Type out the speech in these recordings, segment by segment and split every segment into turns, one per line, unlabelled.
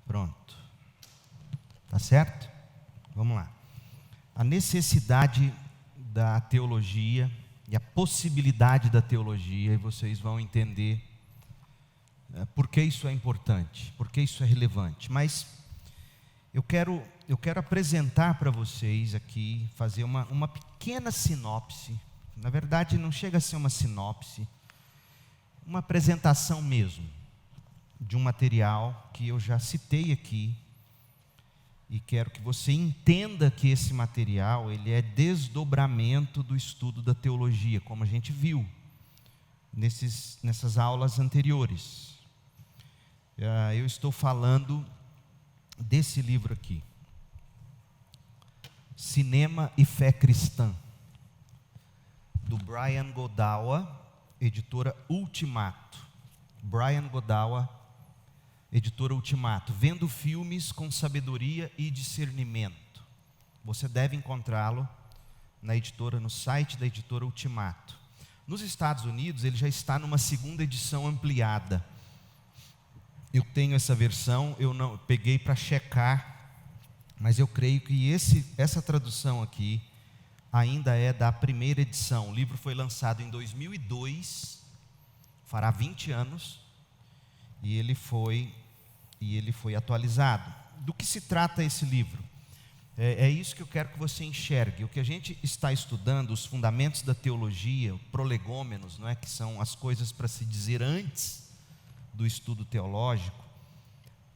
Pronto. Tá certo? Vamos lá. A necessidade da teologia e a possibilidade da teologia, e vocês vão entender por que isso é importante, por que isso é relevante. Mas eu quero apresentar para vocês aqui, fazer uma pequena sinopse. Na verdade, não chega a ser uma sinopse, uma apresentação mesmo, de um material que eu já citei aqui, e quero que você entenda que esse material, ele é desdobramento do estudo da teologia, como a gente viu nessas aulas anteriores. Eu estou falando desse livro aqui, Cinema e Fé Cristã, do Brian Godawa, editora Ultimato. Brian Godawa, editora Ultimato, Vendo Filmes com Sabedoria e Discernimento. Você deve encontrá-lo na editora, no site da editora Ultimato. Nos Estados Unidos, ele já está numa segunda edição ampliada. Eu tenho essa versão, eu não peguei para checar, mas eu creio que essa tradução aqui ainda é da primeira edição. O livro foi lançado em 2002, fará 20 anos, e ele foi atualizado. Do que se trata esse livro? É isso que eu quero que você enxergue. O que a gente está estudando, os fundamentos da teologia, prolegômenos, não é? Que são as coisas para se dizer antes do estudo teológico.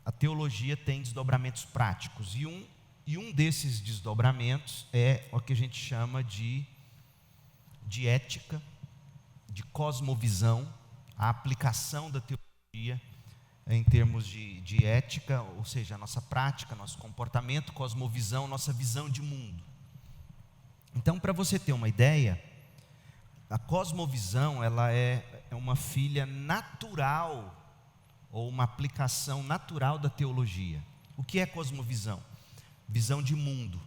A teologia tem desdobramentos práticos, e um desses desdobramentos é o que a gente chama de ética, de cosmovisão, a aplicação da teologia em termos de ética, ou seja, a nossa prática, nosso comportamento, cosmovisão, nossa visão de mundo. Então, para você ter uma ideia, a cosmovisão, ela é uma filha natural, ou uma aplicação natural da teologia. O que é cosmovisão? Visão de mundo.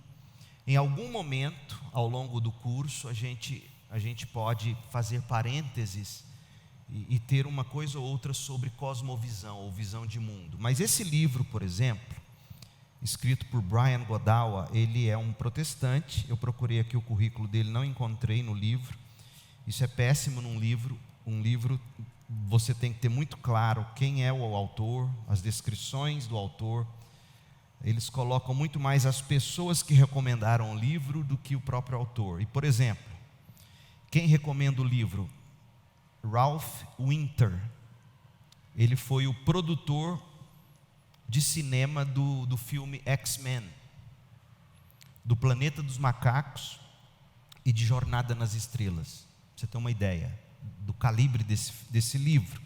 Em algum momento, ao longo do curso, a gente pode fazer parênteses e ter uma coisa ou outra sobre cosmovisão, ou visão de mundo. Mas esse livro, por exemplo, escrito por Brian Godawa, ele é um protestante. Eu procurei aqui o currículo dele, não encontrei no livro. Isso é péssimo num livro. Um livro, você tem que ter muito claro quem é o autor, as descrições do autor. Eles colocam muito mais as pessoas que recomendaram o livro do que o próprio autor. E, por exemplo, quem recomenda o livro? Ralph Winter. Ele foi o produtor de cinema do filme X-Men, do Planeta dos Macacos e de Jornada nas Estrelas. Pra você ter uma ideia do calibre desse livro.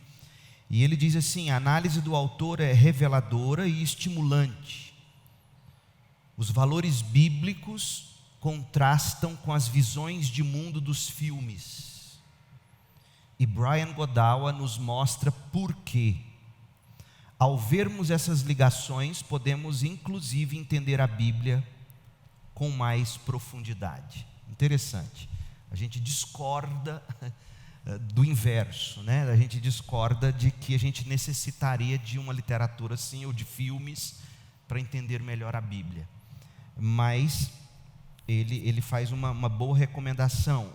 E ele diz assim: a análise do autor é reveladora e estimulante. Os valores bíblicos contrastam com as visões de mundo dos filmes. E Brian Godawa nos mostra por quê. Ao vermos essas ligações, podemos inclusive entender a Bíblia com mais profundidade. Interessante. A gente discorda do inverso, né? A gente discorda de que a gente necessitaria de uma literatura assim, ou de filmes, para entender melhor a Bíblia. Mas ele faz uma boa recomendação.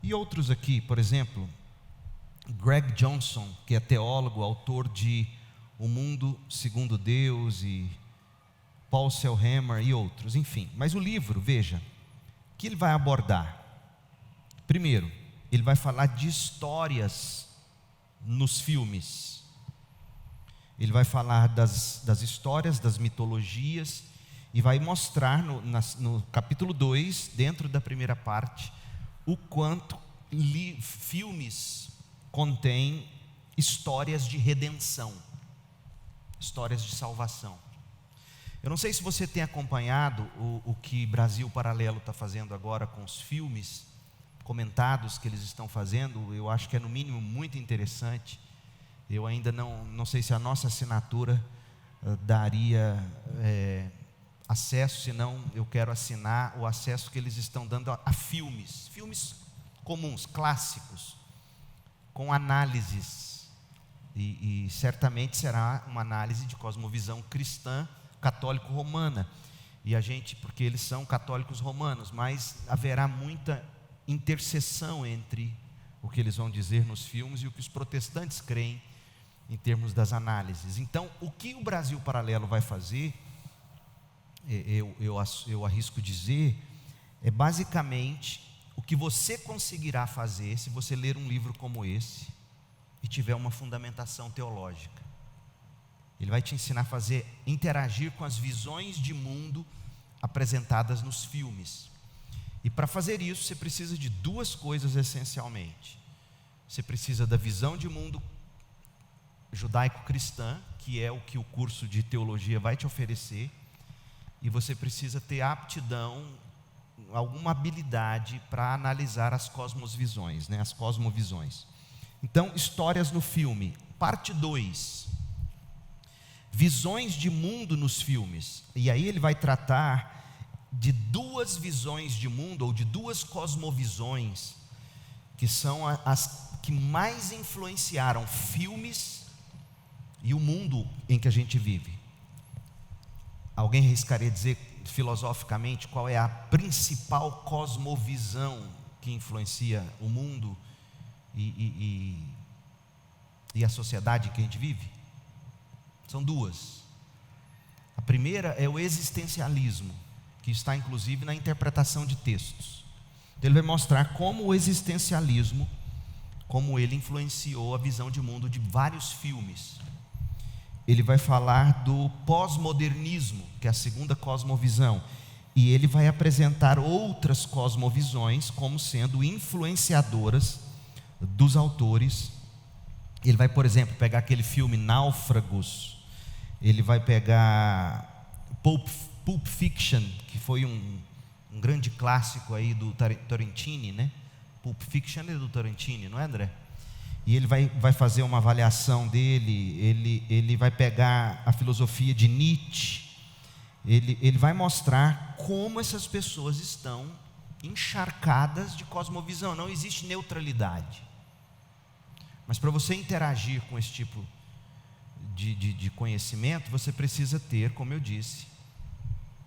E outros aqui, por exemplo, Greg Johnson, que é teólogo, autor de O Mundo Segundo Deus, e Paul Selhammer e outros, enfim. Mas o livro, veja, o que ele vai abordar? Primeiro, ele vai falar de histórias nos filmes. Ele vai falar das histórias, das mitologias, e vai mostrar no capítulo 2, dentro da primeira parte, o quanto filmes contêm histórias de redenção, histórias de salvação. Eu não sei se você tem acompanhado o que Brasil Paralelo está fazendo agora com os filmes comentados que eles estão fazendo. Eu acho que é no mínimo muito interessante. Eu ainda não sei se a nossa assinatura daria acesso, senão eu quero assinar o acesso que eles estão dando a filmes comuns, clássicos, com análises E certamente será uma análise de cosmovisão cristã católico-romana. E a gente, porque eles são católicos romanos, mas haverá muita interseção entre o que eles vão dizer nos filmes e o que os protestantes creem em termos das análises. Então, o que o Brasil Paralelo vai fazer, eu arrisco dizer, é basicamente o que você conseguirá fazer se você ler um livro como esse e tiver uma fundamentação teológica. Ele vai te ensinar a interagir com as visões de mundo apresentadas nos filmes. E para fazer isso, você precisa de duas coisas essencialmente. Você precisa da visão de mundo judaico-cristã, que é o que o curso de teologia vai te oferecer, e você precisa ter aptidão, alguma habilidade para analisar as cosmovisões, né? As cosmovisões. Então, histórias no filme, parte 2. Visões de mundo nos filmes. E aí ele vai tratar de duas visões de mundo, ou de duas cosmovisões, que são as que mais influenciaram filmes e o mundo em que a gente vive. Alguém arriscaria dizer filosoficamente qual é a principal cosmovisão que influencia o mundo e a sociedade em que a gente vive? São duas. A primeira é o existencialismo, que está inclusive na interpretação de textos. Ele vai mostrar como o existencialismo, como ele influenciou a visão de mundo de vários filmes. Ele vai falar do pós-modernismo, que é a segunda cosmovisão, e ele vai apresentar outras cosmovisões como sendo influenciadoras dos autores. Ele vai, por exemplo, pegar aquele filme Náufragos, ele vai pegar Pulp Fiction, que foi um grande clássico aí do Tarantino, né? Pulp Fiction é do Tarantino, não é, André? E ele vai fazer uma avaliação dele, ele vai pegar a filosofia de Nietzsche, ele vai mostrar como essas pessoas estão encharcadas de cosmovisão, não existe neutralidade. Mas para você interagir com esse tipo de conhecimento, você precisa ter, como eu disse,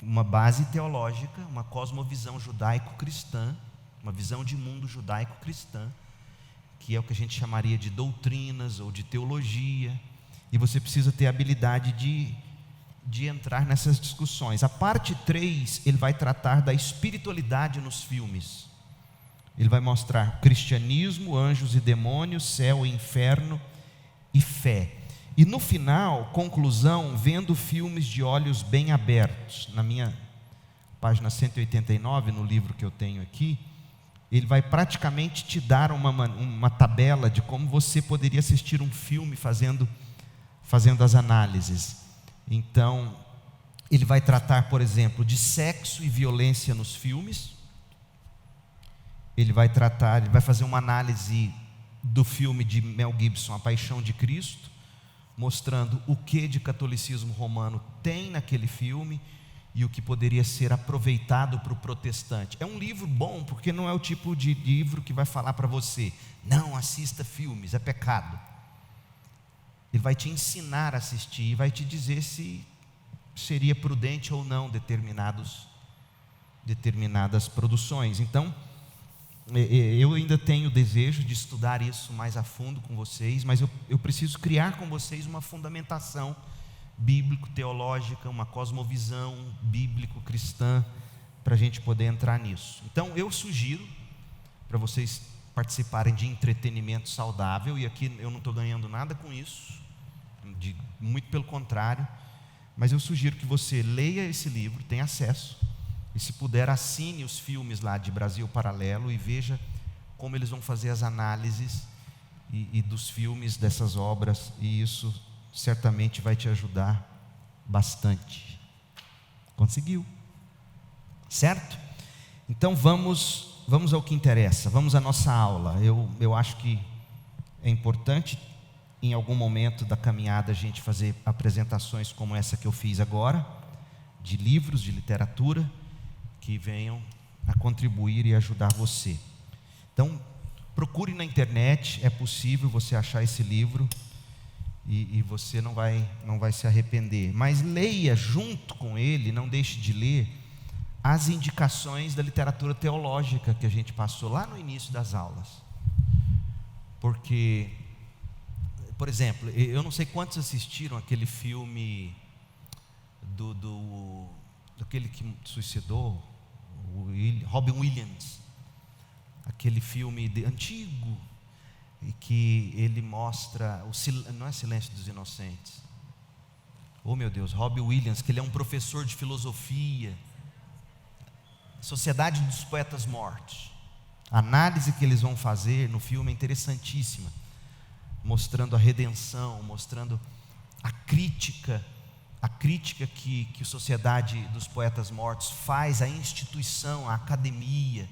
uma base teológica, uma cosmovisão judaico-cristã, uma visão de mundo judaico-cristã, que é o que a gente chamaria de doutrinas ou de teologia, e você precisa ter a habilidade de entrar nessas discussões. A parte 3, ele vai tratar da espiritualidade nos filmes. Ele vai mostrar cristianismo, anjos e demônios, céu e inferno e fé. E no final, conclusão, vendo filmes de olhos bem abertos. Na minha página 189, no livro que eu tenho aqui, ele vai praticamente te dar uma tabela de como você poderia assistir um filme fazendo as análises. Então, ele vai tratar, por exemplo, de sexo e violência nos filmes. Ele vai fazer uma análise do filme de Mel Gibson, A Paixão de Cristo, mostrando o que de catolicismo romano tem naquele filme e o que poderia ser aproveitado para o protestante. É um livro bom, porque não é o tipo de livro que vai falar para você, não assista filmes, é pecado. Ele vai te ensinar a assistir e vai te dizer se seria prudente ou não determinadas produções. Então, eu ainda tenho desejo de estudar isso mais a fundo com vocês, mas eu preciso criar com vocês uma fundamentação bíblico-teológica, uma cosmovisão bíblico-cristã, para a gente poder entrar nisso. Então, eu sugiro para vocês participarem de entretenimento saudável, e aqui eu não estou ganhando nada com isso, muito pelo contrário, mas eu sugiro que você leia esse livro, tenha acesso, e se puder, assine os filmes lá de Brasil Paralelo e veja como eles vão fazer as análises e dos filmes dessas obras, e isso certamente vai te ajudar bastante. Conseguiu? Certo? Então vamos ao que interessa, vamos à nossa aula. Eu acho que é importante, em algum momento da caminhada, a gente fazer apresentações como essa que eu fiz agora, de livros, de literatura, que venham a contribuir e ajudar você. Então, procure na internet, é possível você achar esse livro, e você não vai se arrepender. Mas leia junto com ele, não deixe de ler as indicações da literatura teológica que a gente passou lá no início das aulas. Porque, por exemplo, eu não sei quantos assistiram aquele filme daquele que suicidou, Robin Williams, aquele filme antigo, e que ele mostra, não é Silêncio dos Inocentes, oh meu Deus, Robin Williams, que ele é um professor de filosofia, Sociedade dos Poetas Mortos. A análise que eles vão fazer no filme é interessantíssima, mostrando a redenção, mostrando a crítica que a Sociedade dos Poetas Mortos faz à instituição, à academia,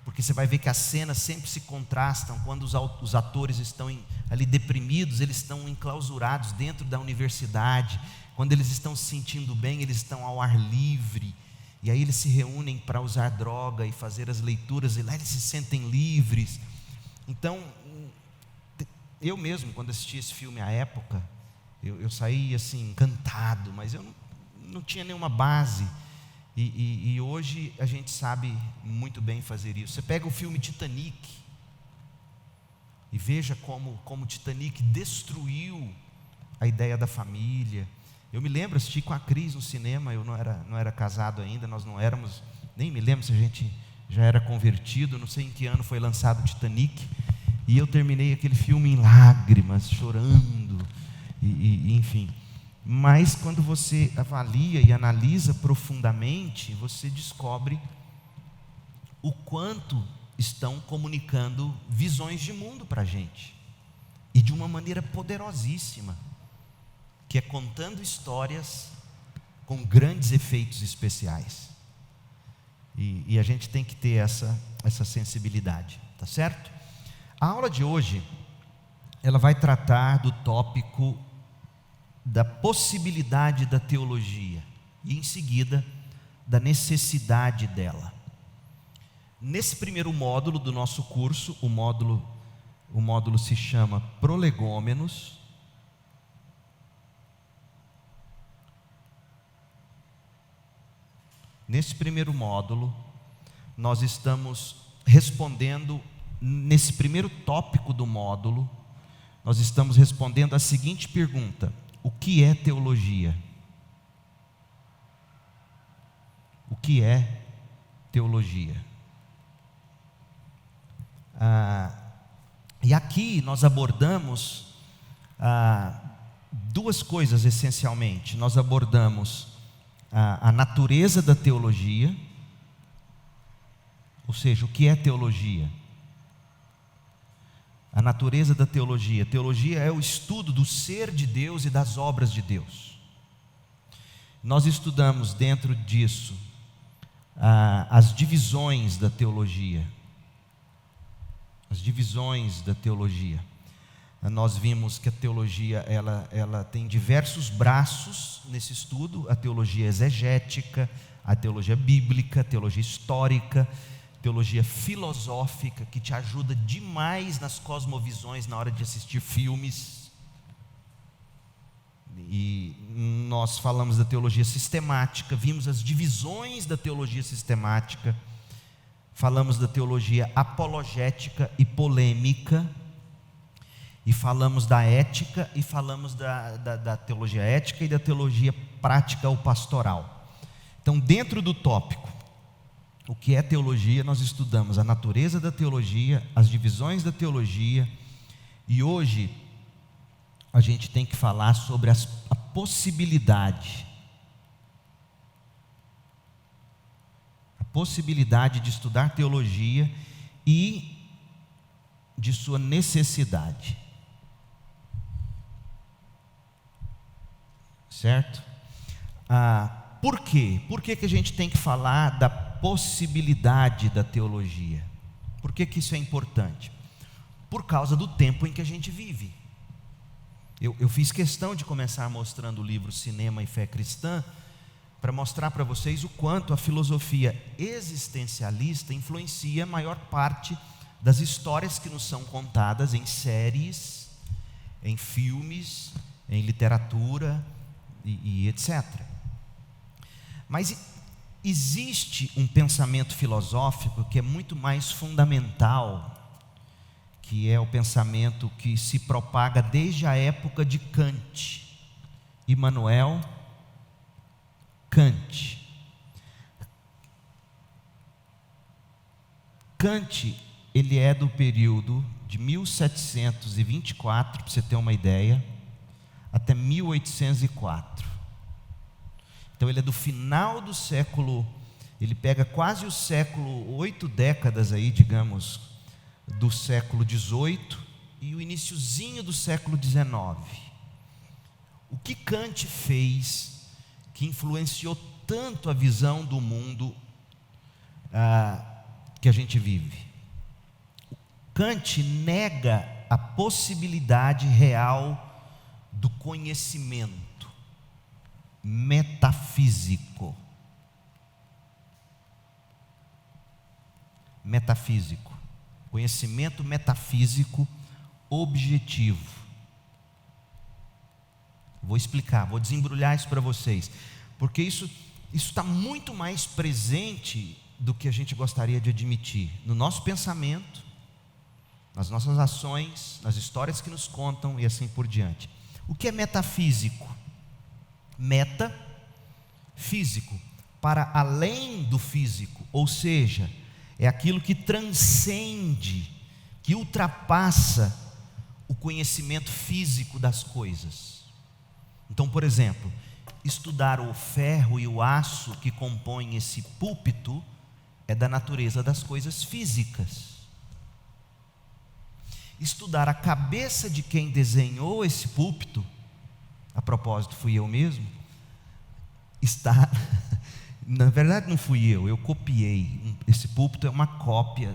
porque você vai ver que as cenas sempre se contrastam. Quando os atores estão ali deprimidos, eles estão enclausurados dentro da universidade. Quando eles estão se sentindo bem, eles estão ao ar livre, e aí eles se reúnem para usar droga e fazer as leituras, e lá eles se sentem livres. Então, eu mesmo, quando assisti esse filme à época, eu saí assim encantado, mas eu não tinha nenhuma base. E hoje a gente sabe muito bem fazer isso. Você pega o filme Titanic e veja como Titanic destruiu a ideia da família. Eu me lembro, assisti com a Cris no cinema, eu não era casado ainda, nós não éramos, nem me lembro se a gente já era convertido, não sei em que ano foi lançado Titanic, e eu terminei aquele filme em lágrimas, chorando, enfim. Mas quando você avalia e analisa profundamente, você descobre o quanto estão comunicando visões de mundo para a gente, e de uma maneira poderosíssima, que é contando histórias com grandes efeitos especiais. E a gente tem que ter essa sensibilidade, tá certo? A aula de hoje, ela vai tratar do tópico da possibilidade da teologia, e em seguida da necessidade dela. Nesse primeiro módulo do nosso curso, o módulo se chama Prolegômenos. Nesse primeiro módulo, nós estamos respondendo, nesse primeiro tópico do módulo, nós estamos respondendo a seguinte pergunta: o que é teologia? O que é teologia? E aqui nós abordamos duas coisas essencialmente. Nós abordamos a natureza da teologia, ou seja, o que é teologia? A natureza da teologia. Teologia é o estudo do ser de Deus e das obras de Deus. Nós estudamos dentro disso as divisões da teologia. As divisões da teologia. Nós vimos que a teologia ela tem diversos braços nesse estudo: a teologia exegética, a teologia bíblica, a teologia histórica, teologia filosófica, que te ajuda demais nas cosmovisões na hora de assistir filmes. E nós falamos da teologia sistemática, vimos as divisões da teologia sistemática, falamos da teologia apologética e polêmica, e falamos da ética, e falamos da teologia ética e da teologia prática ou pastoral. Então, dentro do tópico o que é teologia, nós estudamos a natureza da teologia, as divisões da teologia, e hoje a gente tem que falar sobre a possibilidade de estudar teologia e de sua necessidade. Certo? Por quê? Por que a gente tem que falar da possibilidade da teologia? Por que isso é importante? Por causa do tempo em que a gente vive. Eu fiz questão de começar mostrando o livro Cinema e Fé Cristã, para mostrar para vocês o quanto a filosofia existencialista influencia a maior parte das histórias que nos são contadas em séries, em filmes em literatura e etc. Mas existe um pensamento filosófico que é muito mais fundamental, que é o pensamento que se propaga desde a época de Kant, Immanuel Kant. Kant, ele é do período de 1724, para você ter uma ideia, até 1804. Então ele é do final do século, ele pega quase o século, 8 décadas aí, digamos, do século XVIII e o iniciozinho do século XIX. O que Kant fez que influenciou tanto a visão do mundo que a gente vive? Kant nega a possibilidade real do conhecimento metafísico. Conhecimento metafísico objetivo. Vou explicar, vou desembrulhar isso para vocês, porque isso está muito mais presente do que a gente gostaria de admitir no nosso pensamento, nas nossas ações, nas histórias que nos contam e assim por diante. O que é metafísico? Metafísico, para além do físico, ou seja, é aquilo que transcende, que ultrapassa o conhecimento físico das coisas. Então, por exemplo, estudar o ferro e o aço que compõem esse púlpito é da natureza das coisas físicas. Estudar a cabeça de quem desenhou esse púlpito, a propósito, fui eu mesmo, na verdade não fui eu copiei. Esse púlpito é uma cópia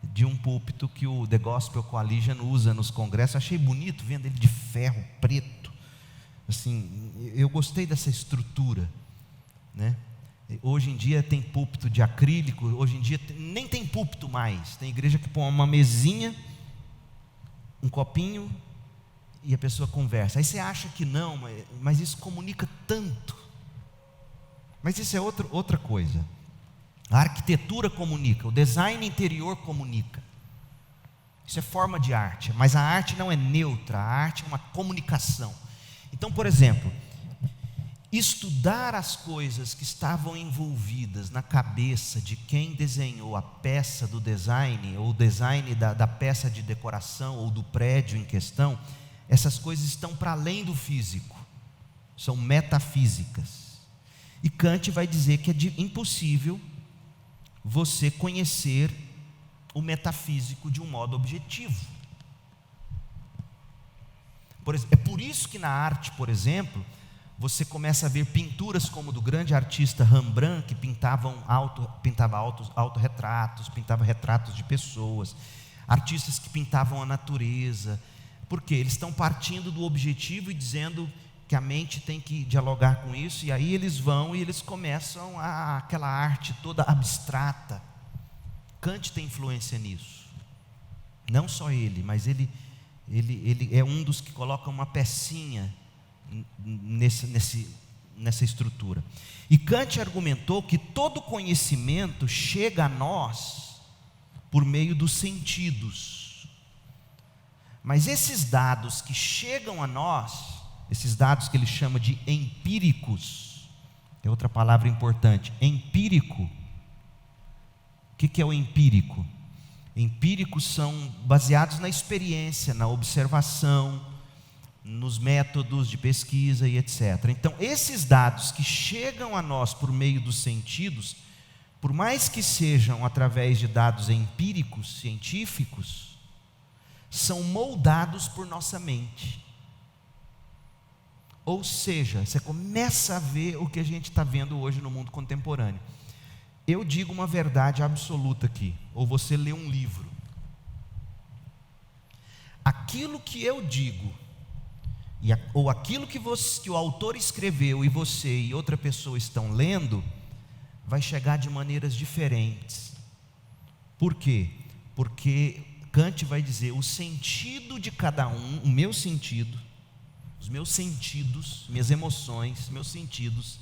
de um púlpito que o The Gospel Coalition usa nos congressos. Achei bonito, vendo ele de ferro preto. Assim, eu gostei dessa estrutura, né? Hoje em dia tem púlpito de acrílico, hoje em dia nem tem púlpito mais. Tem igreja que põe uma mesinha, um copinho e a pessoa conversa. Aí você acha que não, mas isso comunica tanto. Mas isso é outra coisa. A arquitetura comunica, o design interior comunica. Isso é forma de arte, mas a arte não é neutra, a arte é uma comunicação. Então, por exemplo, estudar as coisas que estavam envolvidas na cabeça de quem desenhou a peça do design, ou o design da peça de decoração, ou do prédio em questão, essas coisas estão para além do físico, são metafísicas. E Kant vai dizer que é impossível você conhecer o metafísico de um modo objetivo. É por isso que na arte, por exemplo, você começa a ver pinturas como do grande artista Rembrandt, que pintava autorretratos, pintava retratos de pessoas, artistas que pintavam a natureza, porque eles estão partindo do objetivo e dizendo que a mente tem que dialogar com isso, e aí eles vão e eles começam aquela arte toda abstrata. Kant tem influência nisso, não só ele, mas ele é um dos que coloca uma pecinha nessa estrutura. E Kant argumentou que todo conhecimento chega a nós por meio dos sentidos. Mas esses dados que chegam a nós, esses dados que ele chama de empíricos, é outra palavra importante, empírico. O que é o empírico? Empíricos são baseados na experiência, na observação, nos métodos de pesquisa e etc. Então, esses dados que chegam a nós por meio dos sentidos, por mais que sejam através de dados empíricos, científicos, são moldados por nossa mente. Ou seja, você começa a ver o que a gente está vendo hoje no mundo contemporâneo. Eu digo uma verdade absoluta aqui, ou você lê um livro. Aquilo que eu digo, ou aquilo que o autor escreveu e você e outra pessoa estão lendo, vai chegar de maneiras diferentes. Por quê? Porque Kant vai dizer, o sentido de cada um, o meu sentido, Os meus sentidos, minhas emoções, meus sentidos,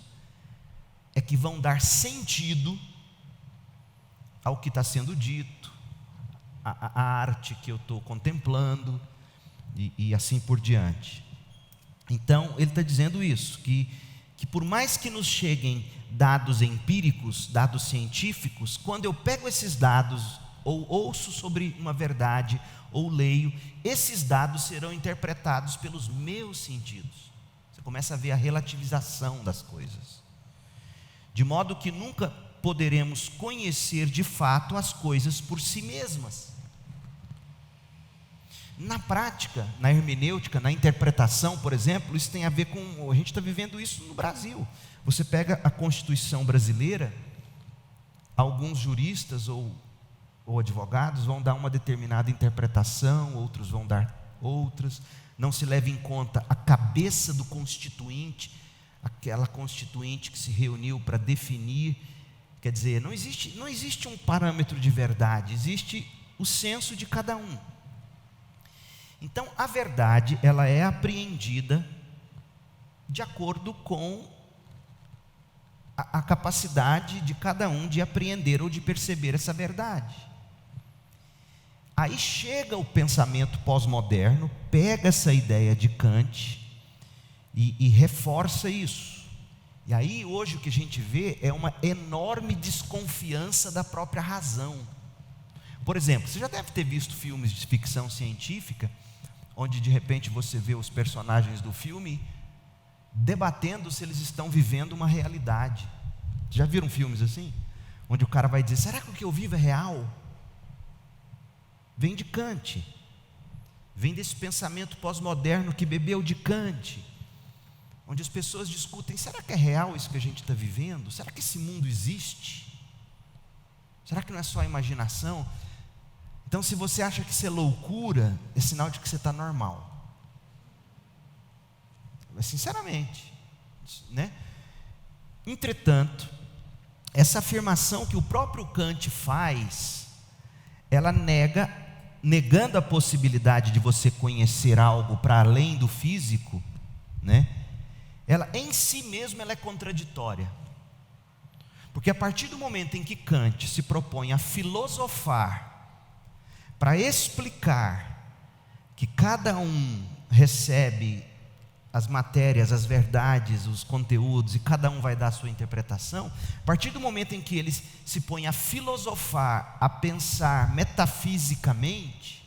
é que vão dar sentido ao que está sendo dito, a arte que eu estou contemplando, e assim por diante. Então, ele está dizendo isso, que por mais que nos cheguem dados empíricos, dados científicos, quando eu pego esses dados, ou ouço sobre uma verdade, ou leio, esses dados serão interpretados pelos meus sentidos. Você começa a ver a relativização das coisas, de modo que nunca poderemos conhecer de fato as coisas por si mesmas. Na prática, na hermenêutica, na interpretação, por exemplo, isso tem a ver com, a gente está vivendo isso no Brasil. Você pega a Constituição brasileira, alguns juristas ou advogados vão dar uma determinada interpretação, outros vão dar outras, não se leva em conta a cabeça do constituinte, aquela constituinte que se reuniu para definir. Quer dizer, não existe um parâmetro de verdade, existe o senso de cada um. Então, a verdade, ela é apreendida de acordo com a capacidade de cada um de apreender ou de perceber essa verdade. Aí chega o pensamento pós-moderno, pega essa ideia de Kant e reforça isso. E aí hoje o que a gente vê é uma enorme desconfiança da própria razão. Por exemplo, você já deve ter visto filmes de ficção científica, onde de repente você vê os personagens do filme debatendo se eles estão vivendo uma realidade. Já viram filmes assim? Onde o cara vai dizer, será que o que eu vivo é real? Vem de Kant, vem desse pensamento pós-moderno que bebeu de Kant, onde as pessoas discutem, será que é real isso que a gente está vivendo? Será que esse mundo existe? Será que não é só imaginação? Então, se você acha que isso é loucura, é sinal de que você está normal. Sinceramente, né? Entretanto, essa afirmação que o próprio Kant faz, ela negando a possibilidade de você conhecer algo para além do físico, né? Ela em si mesma ela é contraditória. Porque a partir do momento em que Kant se propõe a filosofar para explicar que cada um recebe as matérias, as verdades, os conteúdos, e cada um vai dar a sua interpretação, a partir do momento em que ele se põe a filosofar, a pensar metafisicamente,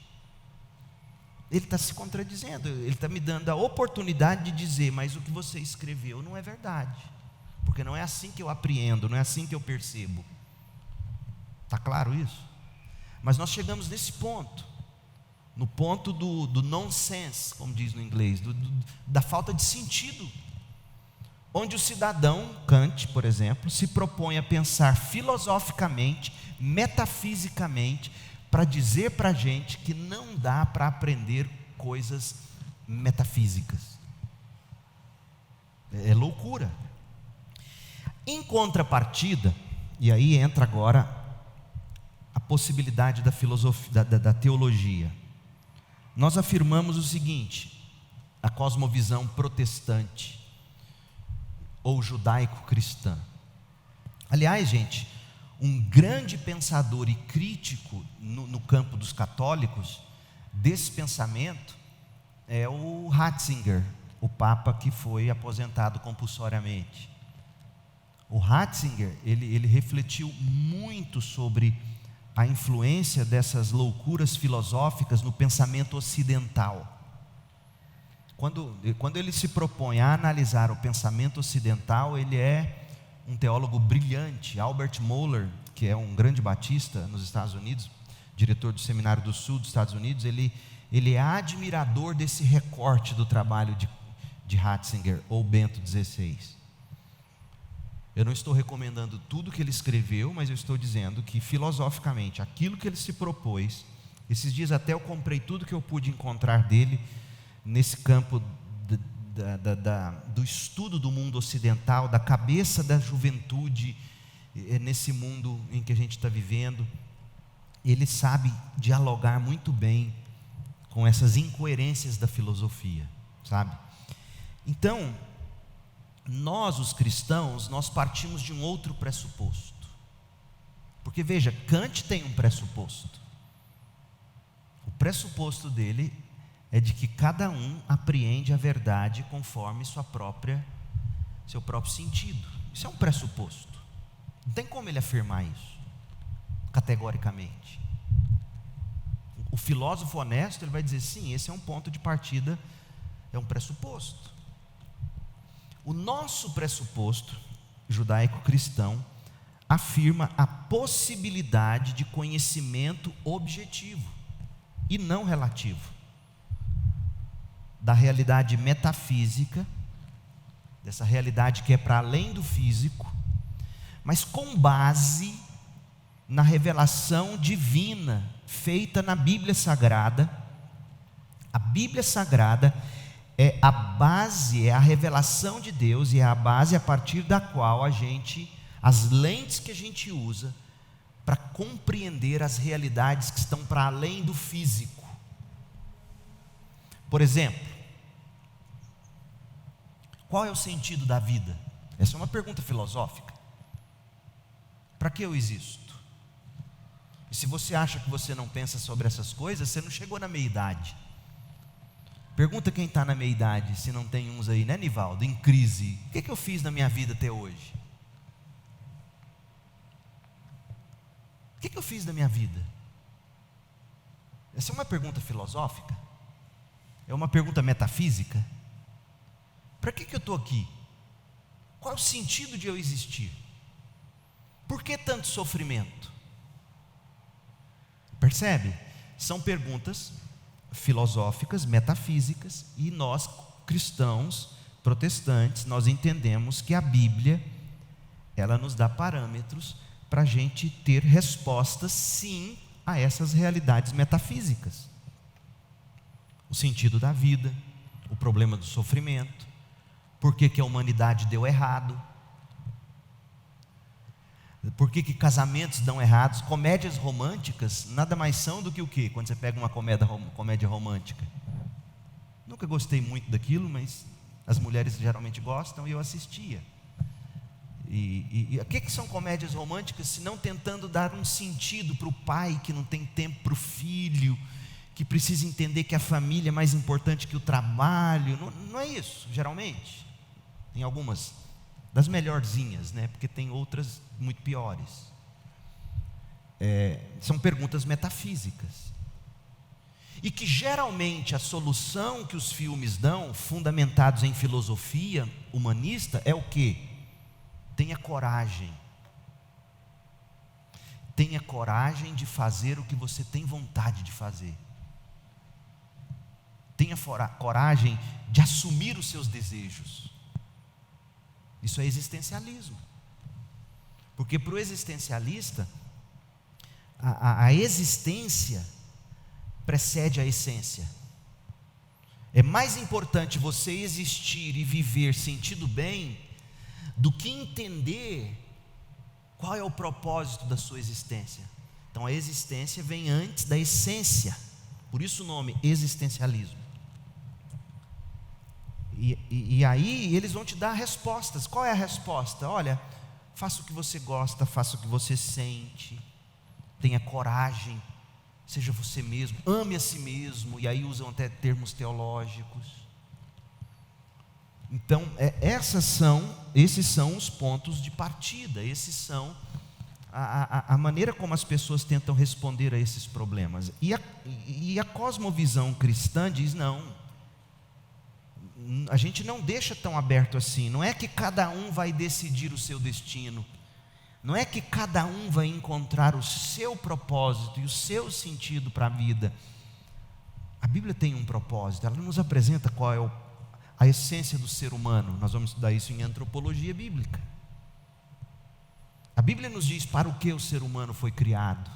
ele está se contradizendo, ele está me dando a oportunidade de dizer, mas o que você escreveu não é verdade, porque não é assim que eu apreendo, não é assim que eu percebo. Está claro isso? Mas nós chegamos nesse ponto, no ponto do nonsense, como diz no inglês, da falta de sentido, onde o cidadão, Kant, por exemplo, se propõe a pensar filosoficamente, metafisicamente, para dizer para a gente que não dá para aprender coisas metafísicas. É loucura. Em contrapartida, e aí entra agora a possibilidade da filosofia, da teologia. Nós afirmamos o seguinte: a cosmovisão protestante ou judaico-cristã. Aliás, gente, um grande pensador e crítico no campo dos católicos desse pensamento é o Ratzinger, o Papa que foi aposentado compulsoriamente. O Ratzinger, ele refletiu muito sobre a influência dessas loucuras filosóficas no pensamento ocidental. Quando ele se propõe a analisar o pensamento ocidental, ele é um teólogo brilhante. Albert Mohler, que é um grande batista nos Estados Unidos, diretor do Seminário do Sul dos Estados Unidos, ele é admirador desse recorte do trabalho de Ratzinger ou Bento XVI. Eu não estou recomendando tudo que ele escreveu, mas eu estou dizendo que filosoficamente, aquilo que ele se propôs, esses dias até eu comprei tudo que eu pude encontrar dele, nesse campo do estudo do mundo ocidental, da cabeça da juventude, nesse mundo em que a gente está vivendo. Ele sabe dialogar muito bem com essas incoerências da filosofia, sabe? Então, nós, os cristãos, nós partimos de um outro pressuposto. Porque veja, Kant tem um pressuposto. O pressuposto dele é de que cada um apreende a verdade conforme seu próprio sentido. Isso é um pressuposto. Não tem como ele afirmar isso categoricamente. O filósofo honesto, ele vai dizer sim, esse é um ponto de partida, é um pressuposto. O nosso pressuposto judaico-cristão afirma a possibilidade de conhecimento objetivo e não relativo da realidade metafísica, dessa realidade que é para além do físico, mas com base na revelação divina feita na Bíblia Sagrada. A Bíblia Sagrada é a base, é a revelação de Deus, e é a base a partir da qual as lentes que a gente usa para compreender as realidades que estão para além do físico. Por exemplo, qual é o sentido da vida? Essa é uma pergunta filosófica. Para que eu existo? E se você acha que você não pensa sobre essas coisas, você não chegou na meia-idade. Pergunta quem está na meia-idade, se não tem uns aí, né, Nivaldo, em crise. O que eu fiz na minha vida até hoje? O que eu fiz da minha vida? Essa é uma pergunta filosófica? É uma pergunta metafísica? Para que eu estou aqui? Qual é o sentido de eu existir? Por que tanto sofrimento? Percebe? São perguntas filosóficas, metafísicas, e nós, cristãos, protestantes, nós entendemos que a Bíblia, ela nos dá parâmetros para a gente ter respostas, sim, a essas realidades metafísicas. O sentido da vida, o problema do sofrimento, por que a humanidade deu errado, por que casamentos dão errados. Comédias românticas nada mais são do que o quê? Quando você pega uma comédia romântica, nunca gostei muito daquilo, mas as mulheres geralmente gostam e eu assistia. E o que são comédias românticas, se não tentando dar um sentido para o pai que não tem tempo para o filho, que precisa entender que a família é mais importante que o trabalho? Não é isso, geralmente. Tem algumas das melhorzinhas, né? Porque tem outras muito piores. São perguntas metafísicas, e que geralmente a solução que os filmes dão, fundamentados em filosofia humanista, é o quê? Tenha coragem. Tenha coragem de fazer o que você tem vontade de fazer. Tenha coragem de assumir os seus desejos. Isso é existencialismo. Porque para o existencialista, a existência precede a essência. É mais importante você existir e viver sentindo bem do que entender qual é o propósito da sua existência. Então a existência vem antes da essência. Por isso o nome existencialismo. E aí eles vão te dar respostas. Qual é a resposta? Olha, faça o que você gosta, faça o que você sente, tenha coragem, seja você mesmo, ame a si mesmo. E aí usam até termos teológicos. Então esses são os pontos de partida. Esses são a maneira como as pessoas tentam responder a esses problemas. E a cosmovisão cristã diz não. A gente não deixa tão aberto assim. Não é que cada um vai decidir o seu destino, não é que cada um vai encontrar o seu propósito e o seu sentido para a vida. A Bíblia tem um propósito, ela nos apresenta qual é a essência do ser humano. Nós vamos estudar isso em antropologia bíblica. A Bíblia nos diz para o que o ser humano foi criado.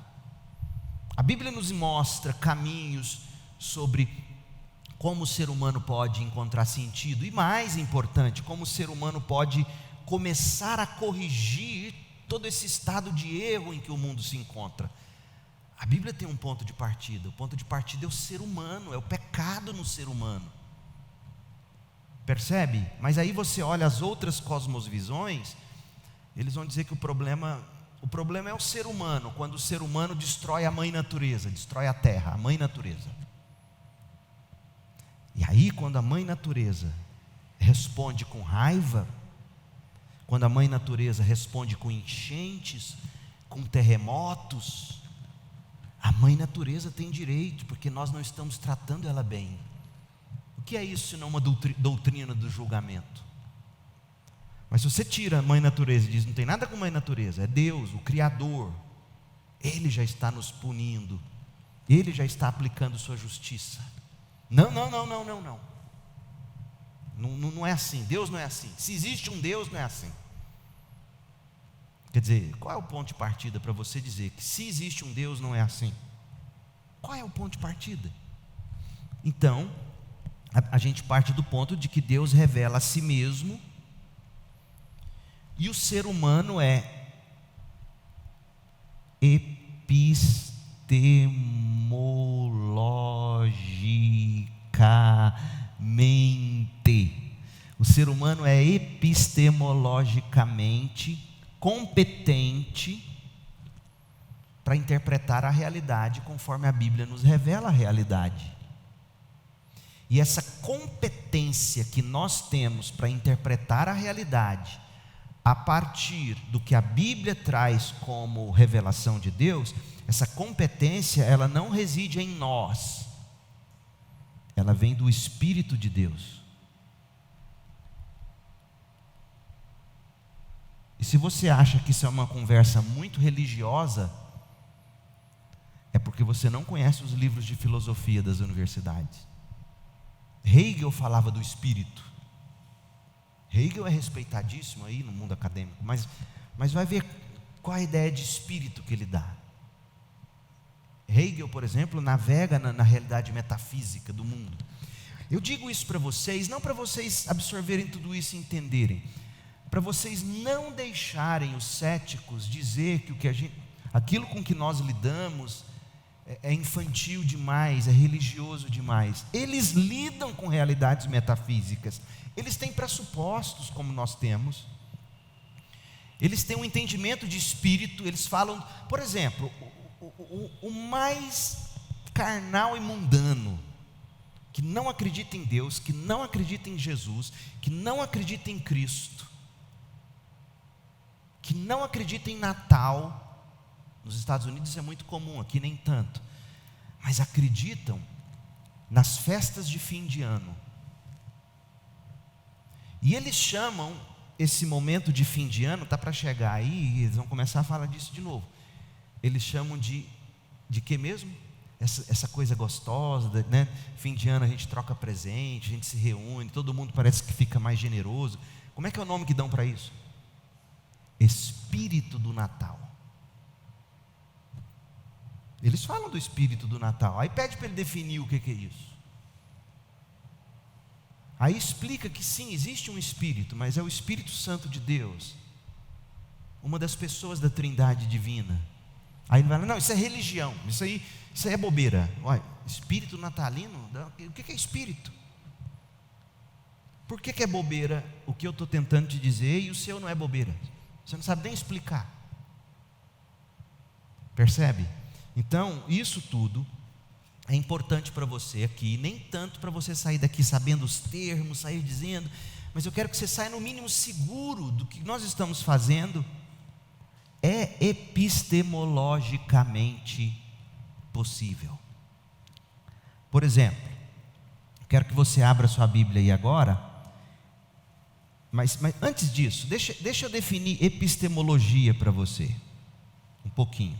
A Bíblia nos mostra caminhos sobre como o ser humano pode encontrar sentido, e mais importante, como o ser humano pode começar a corrigir todo esse estado de erro em que o mundo se encontra. A Bíblia tem um ponto de partida. O ponto de partida é o ser humano, é o pecado no ser humano. Percebe? Mas aí você olha as outras cosmovisões, eles vão dizer que o problema é o ser humano, quando o ser humano destrói a mãe natureza, destrói a terra, a mãe natureza. E aí quando a mãe natureza responde com raiva, quando a mãe natureza responde com enchentes, com terremotos, a mãe natureza tem direito, porque nós não estamos tratando ela bem. O que é isso senão uma doutrina do julgamento? Mas se você tira a mãe natureza e diz, não tem nada com mãe natureza, é Deus, o Criador, Ele já está nos punindo, Ele já está aplicando sua justiça. Não é assim, Deus não é assim. Se existe um Deus, não é assim. Quer dizer, qual é o ponto de partida para você dizer que se existe um Deus, não é assim? Qual é o ponto de partida? Então, a gente parte do ponto de que Deus revela a si mesmo, e o ser humano é epistemologicamente. O ser humano é epistemologicamente competente para interpretar a realidade conforme a Bíblia nos revela a realidade. E essa competência que nós temos para interpretar a realidade a partir do que a Bíblia traz como revelação de Deus, essa competência, ela não reside em nós, ela vem do Espírito de Deus. E se você acha que isso é uma conversa muito religiosa, é porque você não conhece os livros de filosofia das universidades. Hegel falava do Espírito. Hegel é respeitadíssimo aí no mundo acadêmico, mas vai ver qual a ideia de espírito que ele dá. Hegel, por exemplo, navega na realidade metafísica do mundo. Eu digo isso para vocês, não para vocês absorverem tudo isso e entenderem, para vocês não deixarem os céticos dizer que aquilo com que nós lidamos é infantil demais, é religioso demais. Eles lidam com realidades metafísicas, eles têm pressupostos como nós temos, eles têm um entendimento de espírito, eles falam, por exemplo, o mais carnal e mundano, que não acredita em Deus, que não acredita em Jesus, que não acredita em Cristo, que não acredita em Natal. Nos Estados Unidos isso é muito comum, aqui nem tanto, mas acreditam nas festas de fim de ano. E eles chamam esse momento de fim de ano, está para chegar aí, e eles vão começar a falar disso de novo. Eles chamam de quê mesmo? Essa coisa gostosa, né? Fim de ano a gente troca presente, a gente se reúne, todo mundo parece que fica mais generoso. Como é que é o nome que dão para isso? Espírito do Natal. Eles falam do espírito do Natal, aí pede para ele definir o que é isso. Aí explica que sim, existe um espírito, mas é o Espírito Santo de Deus, uma das pessoas da Trindade divina. Aí ele vai falar, não, isso é religião, isso aí é bobeira. Olha, espírito natalino, o que é espírito? Por que é bobeira o que eu estou tentando te dizer e o seu não é bobeira? Você não sabe nem explicar. Percebe? Então, isso tudo é importante para você aqui, nem tanto para você sair daqui sabendo os termos, sair dizendo, mas eu quero que você saia no mínimo seguro do que nós estamos fazendo é epistemologicamente possível. Por exemplo, quero que você abra sua Bíblia aí agora, mas antes disso, deixa eu definir epistemologia para você, um pouquinho.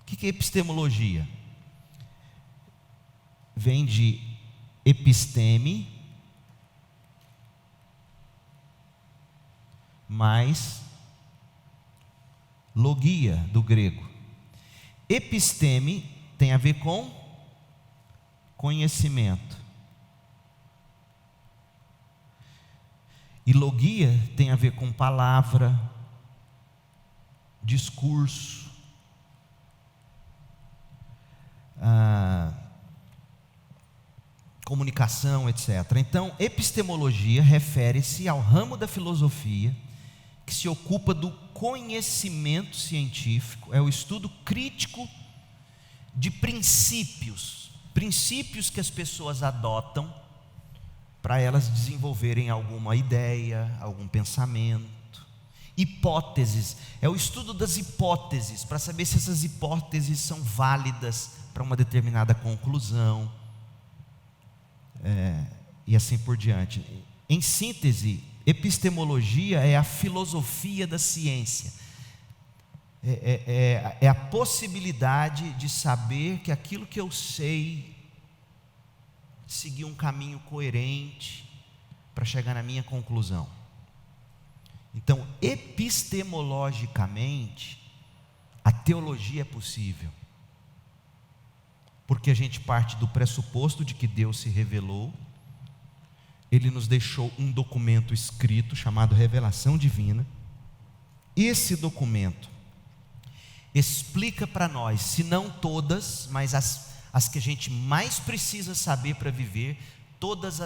O que é epistemologia? Vem de episteme, mais logia, do grego. Episteme tem a ver com conhecimento. E logia tem a ver com palavra, discurso. comunicação, etc. Então, epistemologia refere-se ao ramo da filosofia que se ocupa do conhecimento científico, é o estudo crítico de princípios que as pessoas adotam para elas desenvolverem alguma ideia, algum pensamento. Hipóteses, é o estudo das hipóteses, para saber se essas hipóteses são válidas para uma determinada conclusão, e assim por diante. Em síntese, epistemologia é a filosofia da ciência, é a possibilidade de saber que aquilo que eu sei, seguir um caminho coerente para chegar na minha conclusão. Então, epistemologicamente, a teologia é possível, porque a gente parte do pressuposto de que Deus se revelou, Ele nos deixou um documento escrito chamado Revelação Divina. Esse documento explica para nós, se não todas, mas as que a gente mais precisa saber para viver, todas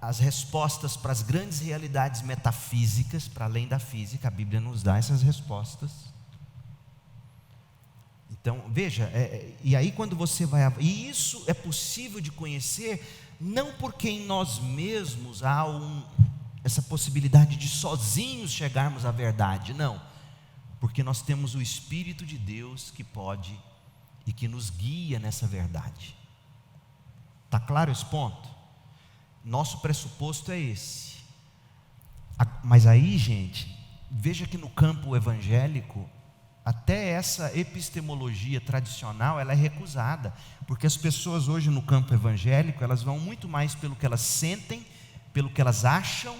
as respostas para as grandes realidades metafísicas, para além da física. A Bíblia nos dá essas respostas. Então, veja, e aí quando você vai... E isso é possível de conhecer, não porque em nós mesmos há essa possibilidade de sozinhos chegarmos à verdade, não. Porque nós temos o Espírito de Deus que pode e que nos guia nessa verdade. Está claro esse ponto? Nosso pressuposto é esse. Mas aí, gente, veja que no campo evangélico, até essa epistemologia tradicional, ela é recusada, porque as pessoas hoje no campo evangélico, elas vão muito mais pelo que elas sentem, pelo que elas acham,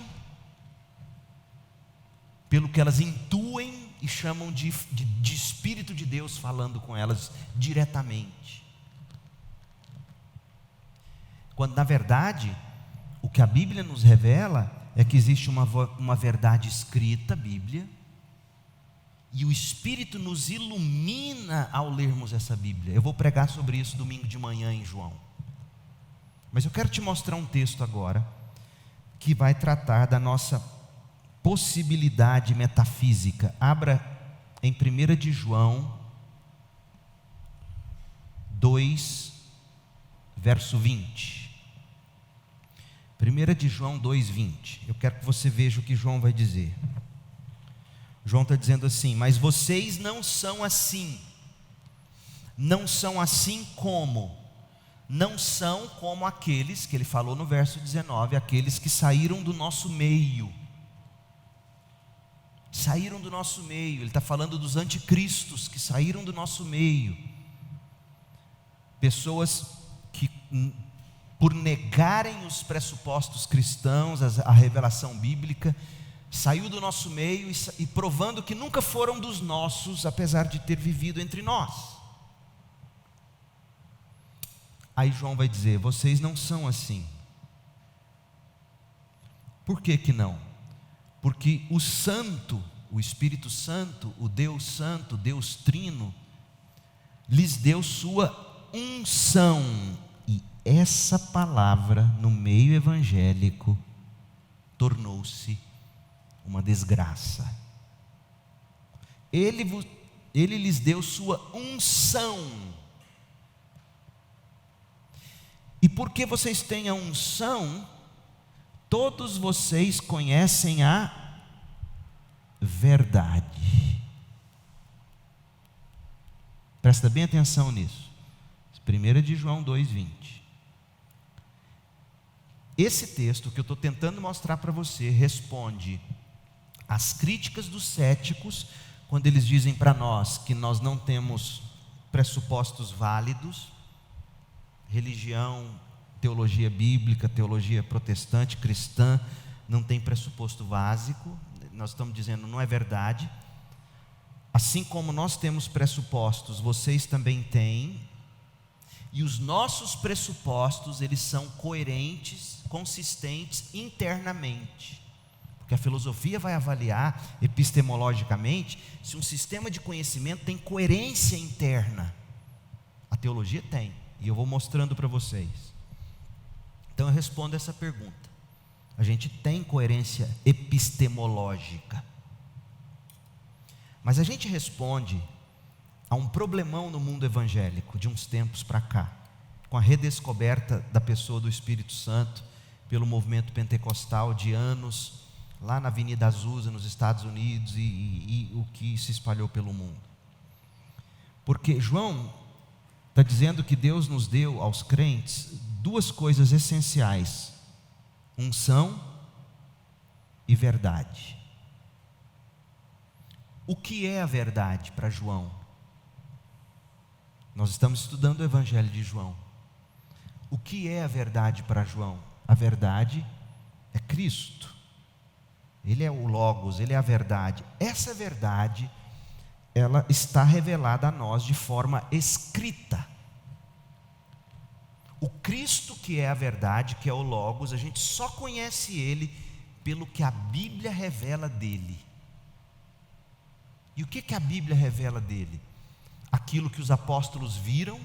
pelo que elas intuem e chamam de Espírito de Deus falando com elas diretamente. Quando na verdade, o que a Bíblia nos revela é que existe uma verdade escrita, a Bíblia, e o Espírito nos ilumina ao lermos essa Bíblia. Eu vou pregar sobre isso domingo de manhã em João. Mas eu quero te mostrar um texto agora, que vai tratar da nossa possibilidade metafísica. Abra em 1 de João 2, verso 20. 1 de João 2, 20. Eu quero que você veja o que João vai dizer. João está dizendo assim: mas vocês não são assim. Não são assim como? Não são como aqueles, que ele falou no verso 19, aqueles que saíram do nosso meio. Saíram do nosso meio. Ele está falando dos anticristos que saíram do nosso meio. Pessoas que, por negarem os pressupostos cristãos, a revelação bíblica, saiu do nosso meio e provando que nunca foram dos nossos, apesar de ter vivido entre nós. Aí João vai dizer: vocês não são assim. Por que que não? Porque o Santo, o Espírito Santo, o Deus Santo, Deus Trino, lhes deu sua unção. E essa palavra no meio evangélico tornou-se uma desgraça. Ele lhes deu sua unção. E porque vocês têm a unção, todos vocês conhecem a verdade. Presta bem atenção nisso. 1 de João 2,20. Esse texto que eu estou tentando mostrar para você responde às críticas dos céticos, quando eles dizem para nós que nós não temos pressupostos válidos. Religião, teologia bíblica, teologia protestante, cristã, não tem pressuposto básico. Nós estamos dizendo, não é verdade. Assim como nós temos pressupostos, vocês também têm. E os nossos pressupostos, eles são coerentes, consistentes internamente. Porque a filosofia vai avaliar epistemologicamente se um sistema de conhecimento tem coerência interna. A teologia tem, e eu vou mostrando para vocês. Então eu respondo essa pergunta. A gente tem coerência epistemológica, mas a gente responde a um problemão no mundo evangélico de uns tempos para cá, com a redescoberta da pessoa do Espírito Santo pelo movimento pentecostal de anos, lá na Avenida Azusa, nos Estados Unidos, e o que se espalhou pelo mundo. Porque João está dizendo que Deus nos deu aos crentes duas coisas essenciais: unção e verdade. O que é a verdade para João? Nós estamos estudando o Evangelho de João. O que é a verdade para João? A verdade é Cristo. Ele é o Logos, Ele é a verdade. Essa verdade, ela está revelada a nós de forma escrita. O Cristo que é a verdade, que é o Logos, a gente só conhece Ele pelo que a Bíblia revela dele. E o que a Bíblia revela dele? Aquilo que os apóstolos viram.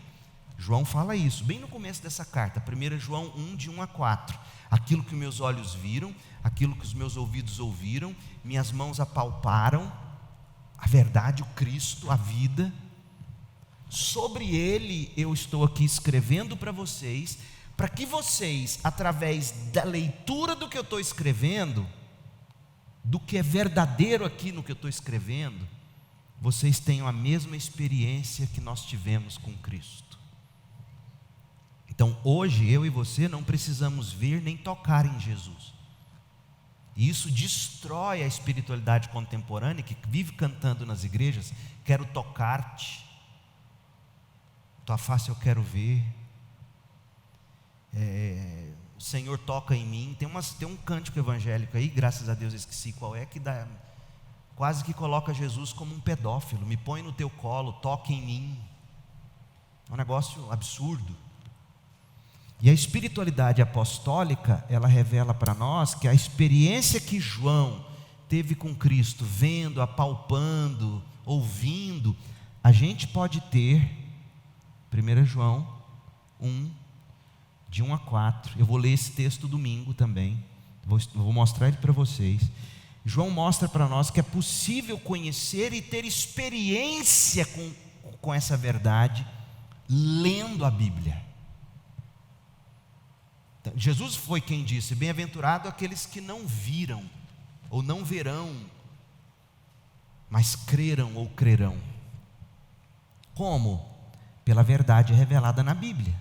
João fala isso, bem no começo dessa carta, 1 João 1, de 1 a 4. Aquilo que meus olhos viram, aquilo que os meus ouvidos ouviram, minhas mãos apalparam, a verdade, o Cristo, a vida. Sobre Ele eu estou aqui escrevendo para vocês, para que vocês, através da leitura do que eu estou escrevendo, do que é verdadeiro aqui no que eu estou escrevendo, vocês tenham a mesma experiência que nós tivemos com Cristo. Então hoje eu e você não precisamos ver nem tocar em Jesus. E isso destrói a espiritualidade contemporânea que vive cantando nas igrejas: quero tocar-te, tua face eu quero ver, o Senhor toca em mim. Tem um cântico evangélico aí, graças a Deus eu esqueci qual é, que quase que coloca Jesus como um pedófilo: me põe no teu colo, toca em mim. É um negócio absurdo. E a espiritualidade apostólica, ela revela para nós que a experiência que João teve com Cristo, vendo, apalpando, ouvindo, a gente pode ter. 1 João 1, de 1 a 4. Eu vou ler esse texto domingo também, vou mostrar ele para vocês. João mostra para nós que é possível conhecer e ter experiência com essa verdade lendo a Bíblia. Então, Jesus foi quem disse: bem-aventurado aqueles que não viram ou não verão, mas creram ou crerão. Como? Pela verdade revelada na Bíblia.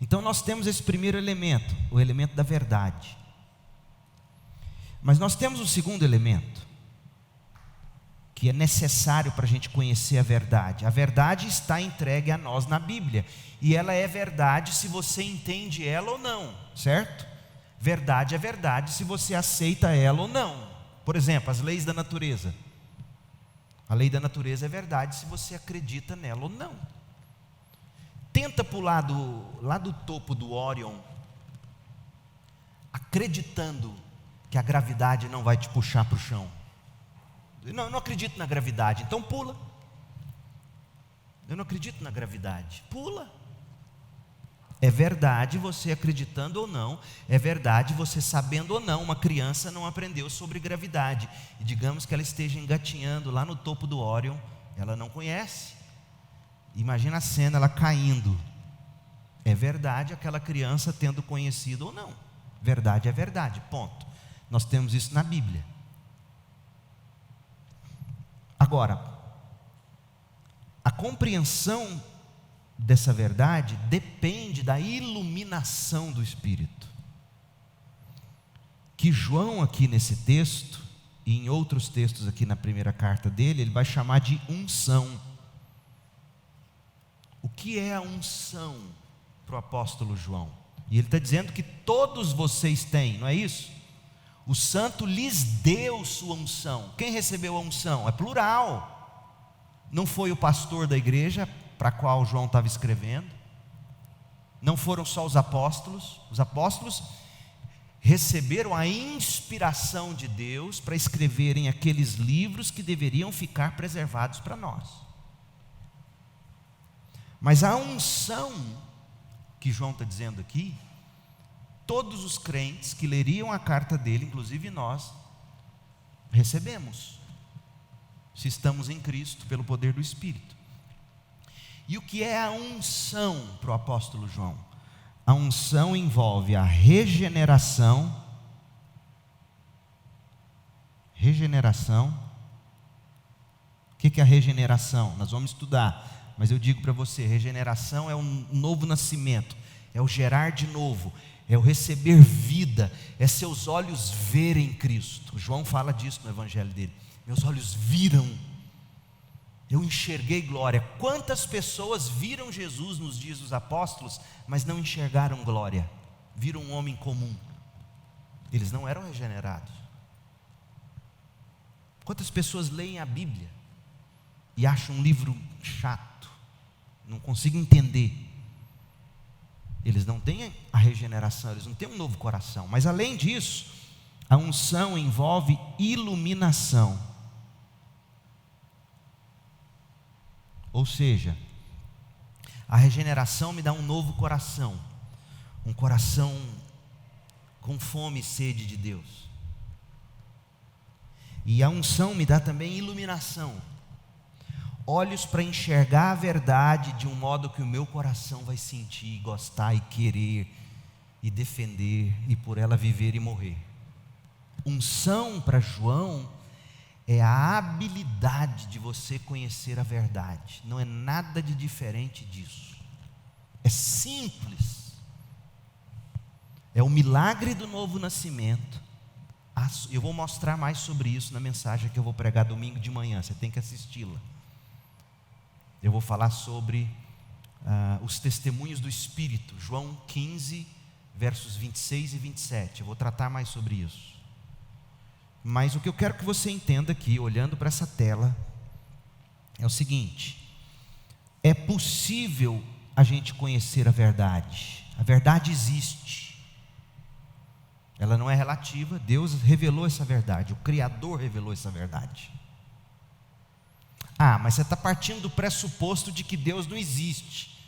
Então nós temos esse primeiro elemento, o elemento da verdade. Mas nós temos um segundo elemento, que é necessário para a gente conhecer a verdade. A verdade está entregue a nós na Bíblia, e ela é verdade se você entende ela ou não, certo? Verdade é verdade se você aceita ela ou não. Por exemplo, as leis da natureza. A lei da natureza é verdade se você acredita nela ou não. Tenta pular lá do topo do Orion, acreditando que a gravidade não vai te puxar para o chão. Eu não acredito na gravidade, então pula. Eu não acredito na gravidade, pula. É verdade você acreditando ou não, é verdade você sabendo ou não. Uma criança não aprendeu sobre gravidade, e digamos que ela esteja engatinhando lá no topo do Orion, ela não conhece. Imagina a cena, ela caindo. É verdade aquela criança tendo conhecido ou não. Verdade é verdade, ponto. Nós temos isso na Bíblia. Agora, a compreensão dessa verdade depende da iluminação do Espírito, que João aqui nesse texto e em outros textos aqui na primeira carta dele, ele vai chamar de unção. O que é a unção para o apóstolo João? E ele está dizendo que todos vocês têm, não é isso? O santo lhes deu sua unção. Quem recebeu a unção? É plural. Não foi o pastor da igreja para a qual João estava escrevendo. Não foram só os apóstolos. Os apóstolos receberam a inspiração de Deus para escreverem aqueles livros que deveriam ficar preservados para nós. Mas a unção que João está dizendo aqui todos os crentes que leriam a carta dele, inclusive nós, recebemos, se estamos em Cristo, pelo poder do Espírito. E o que é a unção para o apóstolo João? A unção envolve a regeneração. O que é a regeneração? Nós vamos estudar, mas eu digo para você, regeneração é um novo nascimento, é o gerar de novo, é o receber vida, é seus olhos verem Cristo. João fala disso no evangelho dele. Meus olhos viram, eu enxerguei glória. Quantas pessoas viram Jesus nos dias dos apóstolos, mas não enxergaram glória? Viram um homem comum. Eles não eram regenerados. Quantas pessoas leem a Bíblia e acham um livro chato, não consigo entender? Eles não têm a regeneração, eles não têm um novo coração. Mas além disso, a unção envolve iluminação. Ou seja, a regeneração me dá um novo coração, um coração com fome e sede de Deus. E a unção me dá também iluminação, olhos para enxergar a verdade de um modo que o meu coração vai sentir, gostar e querer, e defender, e por ela viver e morrer. Unção para João é a habilidade de você conhecer a verdade, não é nada de diferente disso, é simples, é o milagre do novo nascimento. Eu vou mostrar mais sobre isso na mensagem que eu vou pregar domingo de manhã, você tem que assisti-la. Eu vou falar sobre os testemunhos do Espírito, João 15, versos 26 e 27, eu vou tratar mais sobre isso. Mas o que eu quero que você entenda aqui, olhando para essa tela, é o seguinte: é possível a gente conhecer a verdade existe, ela não é relativa, Deus revelou essa verdade, o Criador revelou essa verdade. Mas você está partindo do pressuposto de que Deus não existe,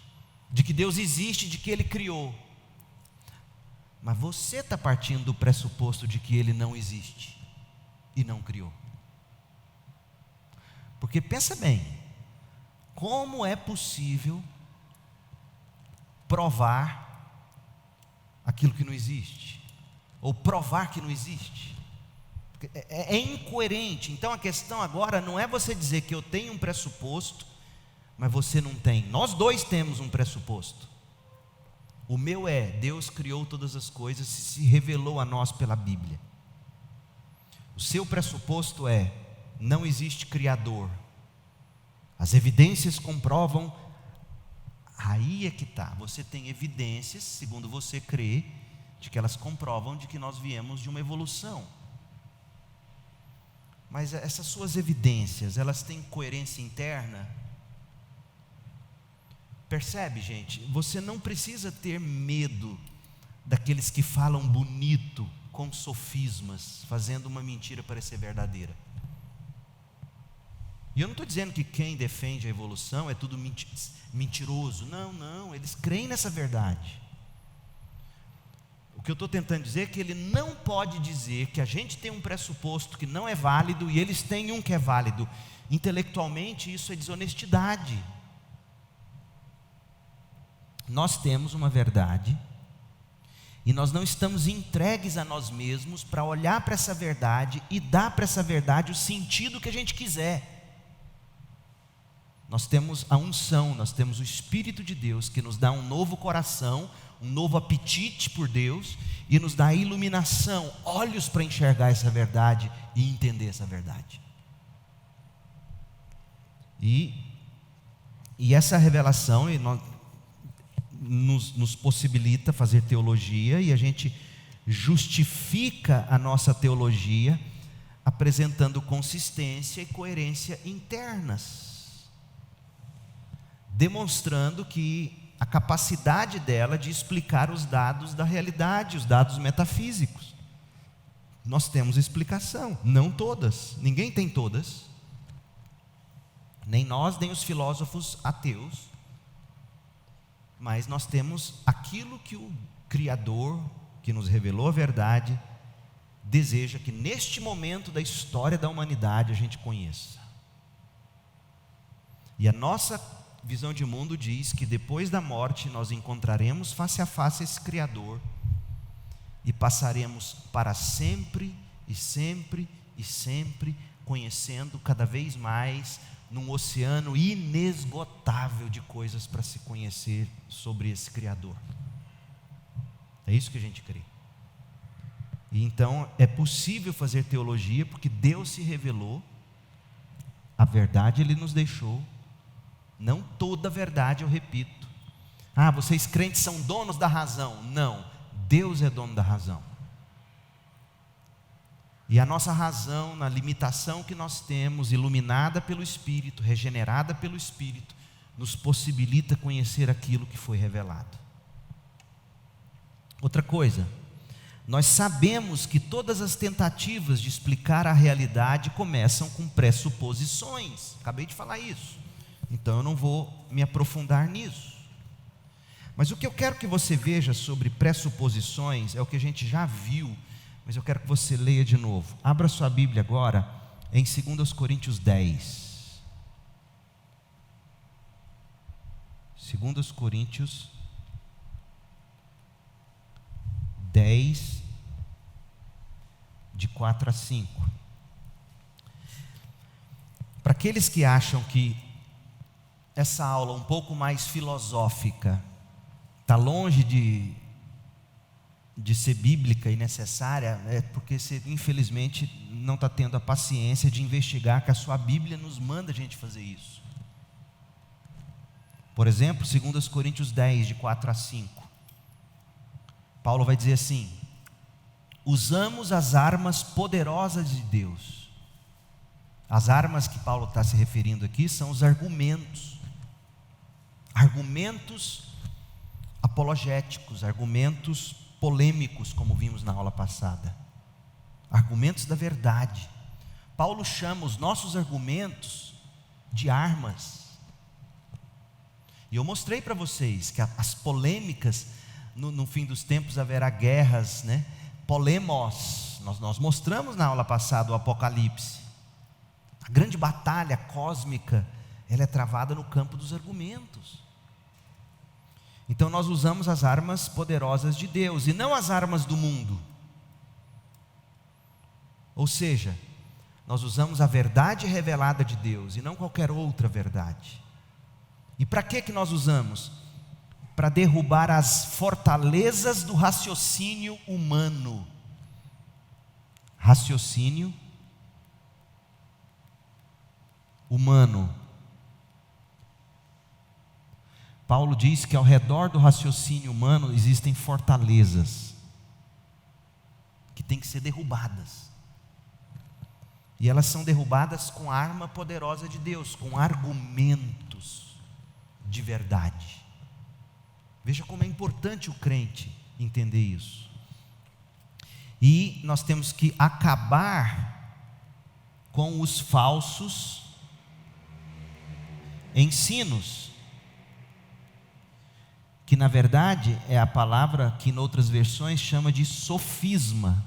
de que Deus existe, de que Ele criou. Mas você está partindo do pressuposto de que Ele não existe e não criou. Porque pensa bem, como é possível provar aquilo que não existe? Ou provar que não existe? É incoerente. Então a questão agora não é você dizer que eu tenho um pressuposto, mas você não tem. Nós dois temos um pressuposto. O meu é: Deus criou todas as coisas e se revelou a nós pela Bíblia. O seu pressuposto é: não existe Criador. As evidências comprovam. Aí é que está. Você tem evidências, segundo você crê, de que elas comprovam de que nós viemos de uma evolução. Mas essas suas evidências, elas têm coerência interna? Percebe, gente? Você não precisa ter medo daqueles que falam bonito, com sofismas, fazendo uma mentira parecer verdadeira. E eu não estou dizendo que quem defende a evolução é tudo mentiroso. Não, eles creem nessa verdade. O que eu estou tentando dizer é que ele não pode dizer que a gente tem um pressuposto que não é válido e eles têm um que é válido. Intelectualmente isso é desonestidade. Nós temos uma verdade e nós não estamos entregues a nós mesmos para olhar para essa verdade e dar para essa verdade o sentido que a gente quiser. Nós temos a unção, nós temos o Espírito de Deus que nos dá um novo coração, um novo apetite por Deus e nos dá iluminação, olhos para enxergar essa verdade e entender essa verdade. E essa revelação nos possibilita fazer teologia, e a gente justifica a nossa teologia apresentando consistência e coerência internas, demonstrando que a capacidade dela de explicar os dados da realidade, os dados metafísicos. Nós temos explicação, não todas, ninguém tem todas, nem nós, nem os filósofos ateus, mas nós temos aquilo que o Criador que nos revelou a verdade, deseja que neste momento da história da humanidade a gente conheça. E a nossa visão de mundo diz que depois da morte nós encontraremos face a face esse Criador e passaremos para sempre e sempre e sempre conhecendo cada vez mais num oceano inesgotável de coisas para se conhecer sobre esse Criador. É isso que a gente crê. E então é possível fazer teologia porque Deus se revelou, a verdade Ele nos deixou, não toda a verdade, eu repito. Vocês crentes são donos da razão. Não, Deus é dono da razão. E a nossa razão, na limitação que nós temos, iluminada pelo Espírito, regenerada pelo Espírito, nos possibilita conhecer aquilo que foi revelado. Outra coisa, nós sabemos que todas as tentativas de explicar a realidade começam com pressuposições. Acabei de falar isso, então eu não vou me aprofundar nisso. Mas o que eu quero que você veja sobre pressuposições é o que a gente já viu, mas eu quero que você leia de novo. Abra sua Bíblia agora em 2 Coríntios 10. 2 Coríntios 10, de 4 a 5. Para aqueles que acham que essa aula um pouco mais filosófica está longe de ser bíblica e necessária, é porque você infelizmente não está tendo a paciência de investigar, que a sua Bíblia nos manda a gente fazer isso. Por exemplo, 2 Coríntios 10, de 4 a 5. Paulo vai dizer assim: usamos as armas poderosas de Deus. As armas que Paulo está se referindo aqui são os argumentos apologéticos, argumentos polêmicos, como vimos na aula passada, argumentos da verdade. Paulo chama os nossos argumentos de armas. E eu mostrei para vocês que as polêmicas, no fim dos tempos haverá guerras, né? Polemos, nós mostramos na aula passada o Apocalipse. A grande batalha cósmica, ela é travada no campo dos argumentos. Então nós usamos as armas poderosas de Deus e não as armas do mundo. Ou seja, nós usamos a verdade revelada de Deus e não qualquer outra verdade. E para que nós usamos? Para derrubar as fortalezas do raciocínio humano. Raciocínio humano. Paulo diz que ao redor do raciocínio humano existem fortalezas que têm que ser derrubadas. E elas são derrubadas com a arma poderosa de Deus, com argumentos de verdade. Veja como é importante o crente entender isso. E nós temos que acabar com os falsos ensinos, que na verdade é a palavra que em outras versões chama de sofisma.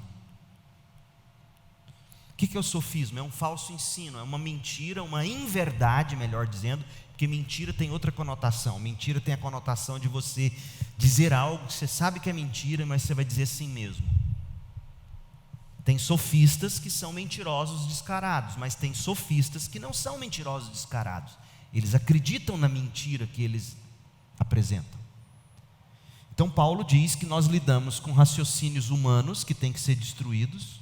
O que é o sofisma? É um falso ensino, é uma mentira, uma inverdade, melhor dizendo, porque mentira tem outra conotação. Mentira tem a conotação de você dizer algo que você sabe que é mentira, mas você vai dizer assim mesmo. Tem sofistas que são mentirosos descarados, mas tem sofistas que não são mentirosos descarados. Eles acreditam na mentira que eles apresentam. Então Paulo diz que nós lidamos com raciocínios humanos que têm que ser destruídos.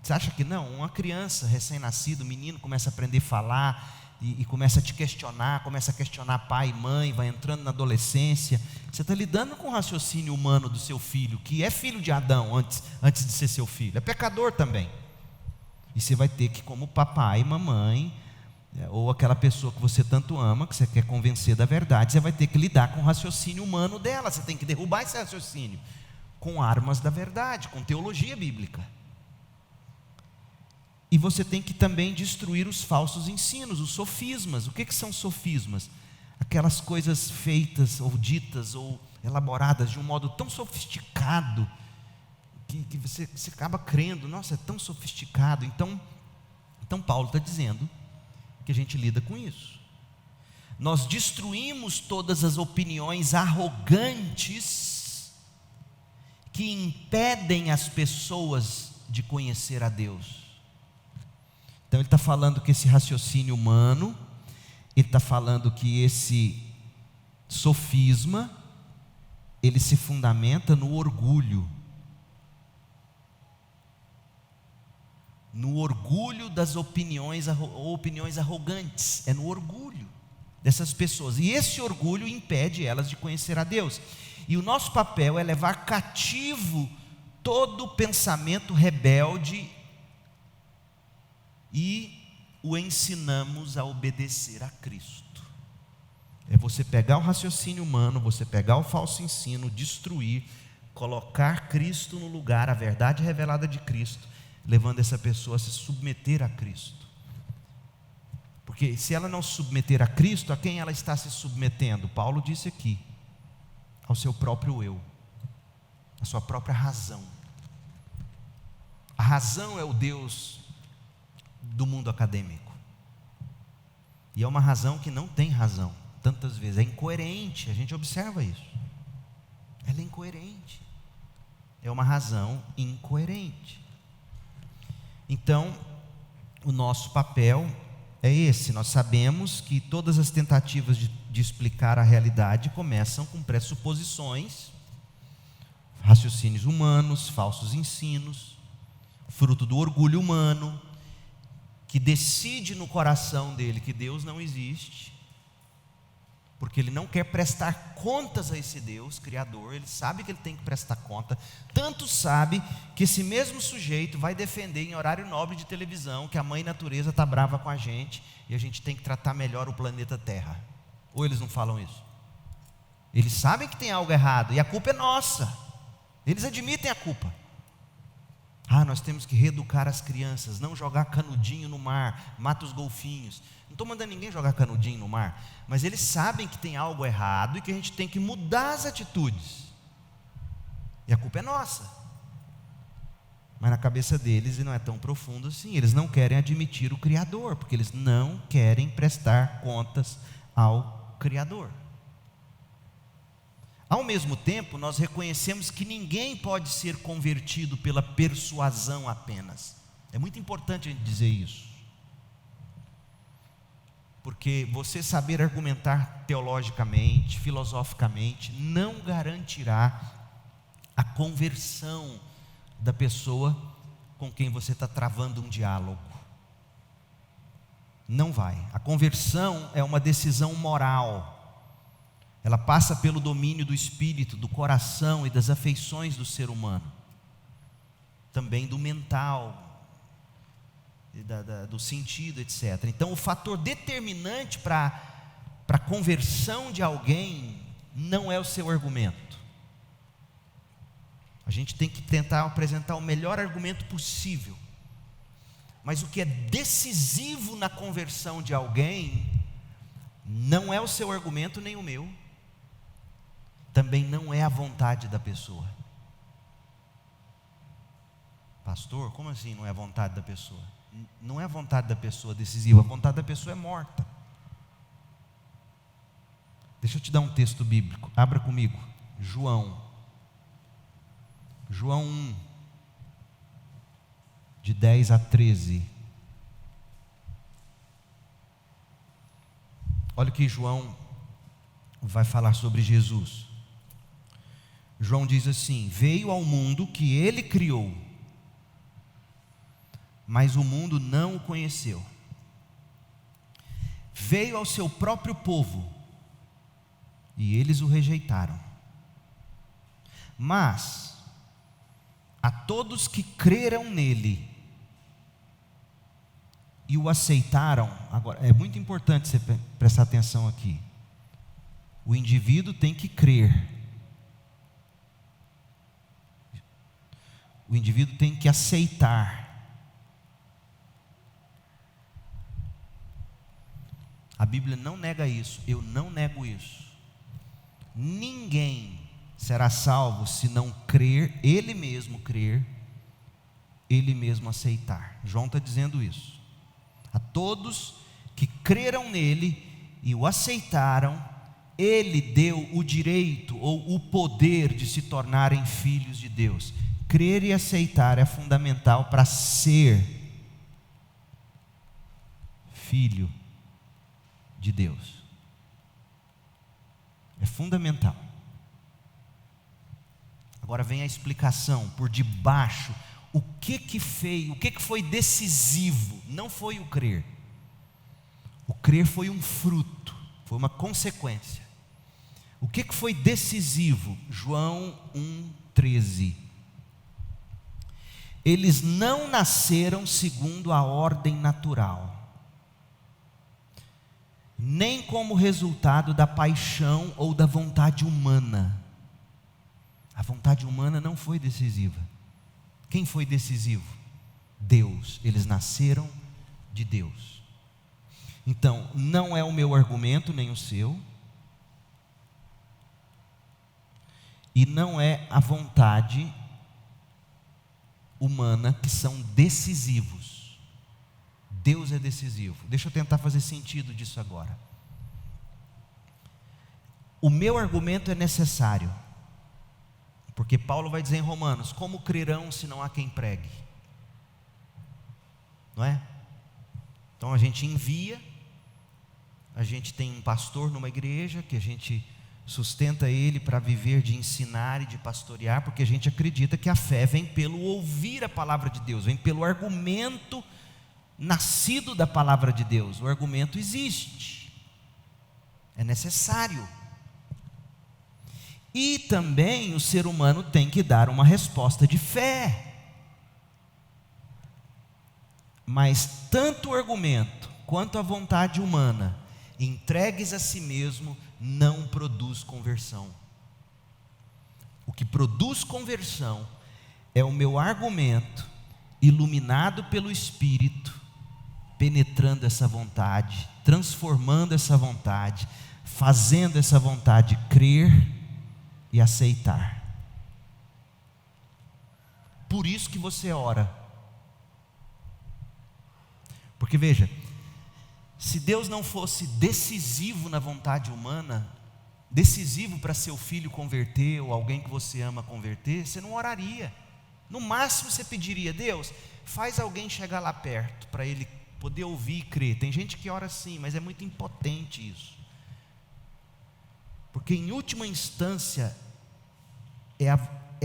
Você acha que não? Uma criança recém-nascida, um menino começa a aprender a falar e começa a te questionar, começa a questionar pai e mãe, vai entrando na adolescência. Você está lidando com o raciocínio humano do seu filho, que é filho de Adão antes de ser seu filho, é pecador também. E você vai ter que, como papai e mamãe, ou aquela pessoa que você tanto ama, que você quer convencer da verdade, você vai ter que lidar com o raciocínio humano dela. Você tem que derrubar esse raciocínio com armas da verdade, com teologia bíblica. E você tem que também destruir os falsos ensinos, os sofismas. O que são sofismas? Aquelas coisas feitas ou ditas ou elaboradas de um modo tão sofisticado, que você acaba crendo, nossa, é tão sofisticado. Então Paulo está dizendo que a gente lida com isso. Nós destruímos todas as opiniões arrogantes que impedem as pessoas de conhecer a Deus. Então ele está falando que esse raciocínio humano, ele está falando que esse sofisma, ele se fundamenta no orgulho. No orgulho das opiniões arrogantes. É no orgulho dessas pessoas. E esse orgulho impede elas de conhecer a Deus. E o nosso papel é levar cativo todo pensamento rebelde e o ensinamos a obedecer a Cristo. É você pegar o raciocínio humano, você pegar o falso ensino, destruir, colocar Cristo no lugar, a verdade revelada de Cristo, levando essa pessoa a se submeter a Cristo. Porque se ela não se submeter a Cristo, a quem ela está se submetendo? Paulo disse aqui, ao seu próprio eu, à sua própria razão. A razão é o Deus do mundo acadêmico, e é uma razão que não tem razão, tantas vezes, é incoerente, a gente observa isso, ela é incoerente, é uma razão incoerente. Então, o nosso papel é esse. Nós sabemos que todas as tentativas de explicar a realidade começam com pressuposições, raciocínios humanos, falsos ensinos, fruto do orgulho humano, que decide no coração dele que Deus não existe, porque ele não quer prestar contas a esse Deus Criador. Ele sabe que ele tem que prestar conta, tanto sabe que esse mesmo sujeito vai defender em horário nobre de televisão que a mãe natureza está brava com a gente e a gente tem que tratar melhor o planeta Terra. Ou eles não falam isso? Eles sabem que tem algo errado e a culpa é nossa, eles admitem a culpa. Nós temos que reeducar as crianças, não jogar canudinho no mar, mata os golfinhos. Não estou mandando ninguém jogar canudinho no mar, mas eles sabem que tem algo errado e que a gente tem que mudar as atitudes. E a culpa é nossa. Mas na cabeça deles não é tão profundo assim. Eles não querem admitir o Criador, porque eles não querem prestar contas ao Criador. Ao mesmo tempo, nós reconhecemos que ninguém pode ser convertido pela persuasão apenas. É muito importante a gente dizer isso. Porque você saber argumentar teologicamente, filosoficamente, não garantirá a conversão da pessoa com quem você está travando um diálogo. Não vai. A conversão é uma decisão moral. Ela passa pelo domínio do espírito, do coração e das afeições do ser humano, também do mental, do sentido, etc. Então o fator determinante para a conversão de alguém não é o seu argumento. A gente tem que tentar apresentar o melhor argumento possível, mas o que é decisivo na conversão de alguém não é o seu argumento nem o meu, também não é a vontade da pessoa. Pastor, como assim não é a vontade da pessoa? Não é a vontade da pessoa decisiva, a vontade da pessoa é morta. Deixa eu te dar um texto bíblico, abra comigo, João 1, de 10 a 13. Olha o que João vai falar sobre Jesus. João diz assim: veio ao mundo que ele criou, mas o mundo não o conheceu. Veio ao seu próprio povo, e eles o rejeitaram. Mas a todos que creram nele e o aceitaram, agora é muito importante você prestar atenção aqui. O indivíduo tem que crer. O indivíduo tem que aceitar. A Bíblia não nega isso, eu não nego isso. Ninguém será salvo se não crer, ele mesmo crer, ele mesmo aceitar. João está dizendo isso. A todos que creram nele e o aceitaram, ele deu o direito ou o poder de se tornarem filhos de Deus. Crer e aceitar é fundamental para ser filho de Deus. É fundamental. Agora vem a explicação por debaixo. O que foi decisivo? Não foi o crer. O crer foi um fruto, foi uma consequência. O que foi decisivo? João 1,13. Eles não nasceram segundo a ordem natural, nem como resultado da paixão ou da vontade humana. A vontade humana não foi decisiva. Quem foi decisivo? Deus. Eles nasceram de Deus. Então, não é o meu argumento, nem o seu, e não é a vontade humana que são decisivos. Deus é decisivo. Deixa eu tentar fazer sentido disso agora. O meu argumento é necessário, porque Paulo vai dizer em Romanos: como crerão se não há quem pregue? Não é? Então a gente envia, a gente tem um pastor numa igreja, que a gente sustenta ele para viver de ensinar e de pastorear, porque a gente acredita que a fé vem pelo ouvir a palavra de Deus, vem pelo argumento nascido da palavra de Deus. O argumento existe, é necessário. E também o ser humano tem que dar uma resposta de fé. Mas tanto o argumento quanto a vontade humana, entregues a si mesmo, não produz conversão. O que produz conversão é o meu argumento, iluminado pelo Espírito, penetrando essa vontade, transformando essa vontade, fazendo essa vontade crer e aceitar. Por isso que você ora. Porque veja, se Deus não fosse decisivo na vontade humana, decisivo para seu filho converter, ou alguém que você ama converter, você não oraria. No máximo você pediria: Deus, faz alguém chegar lá perto, para ele poder ouvir e crer. Tem gente que ora assim, mas é muito impotente isso. Porque em última instância é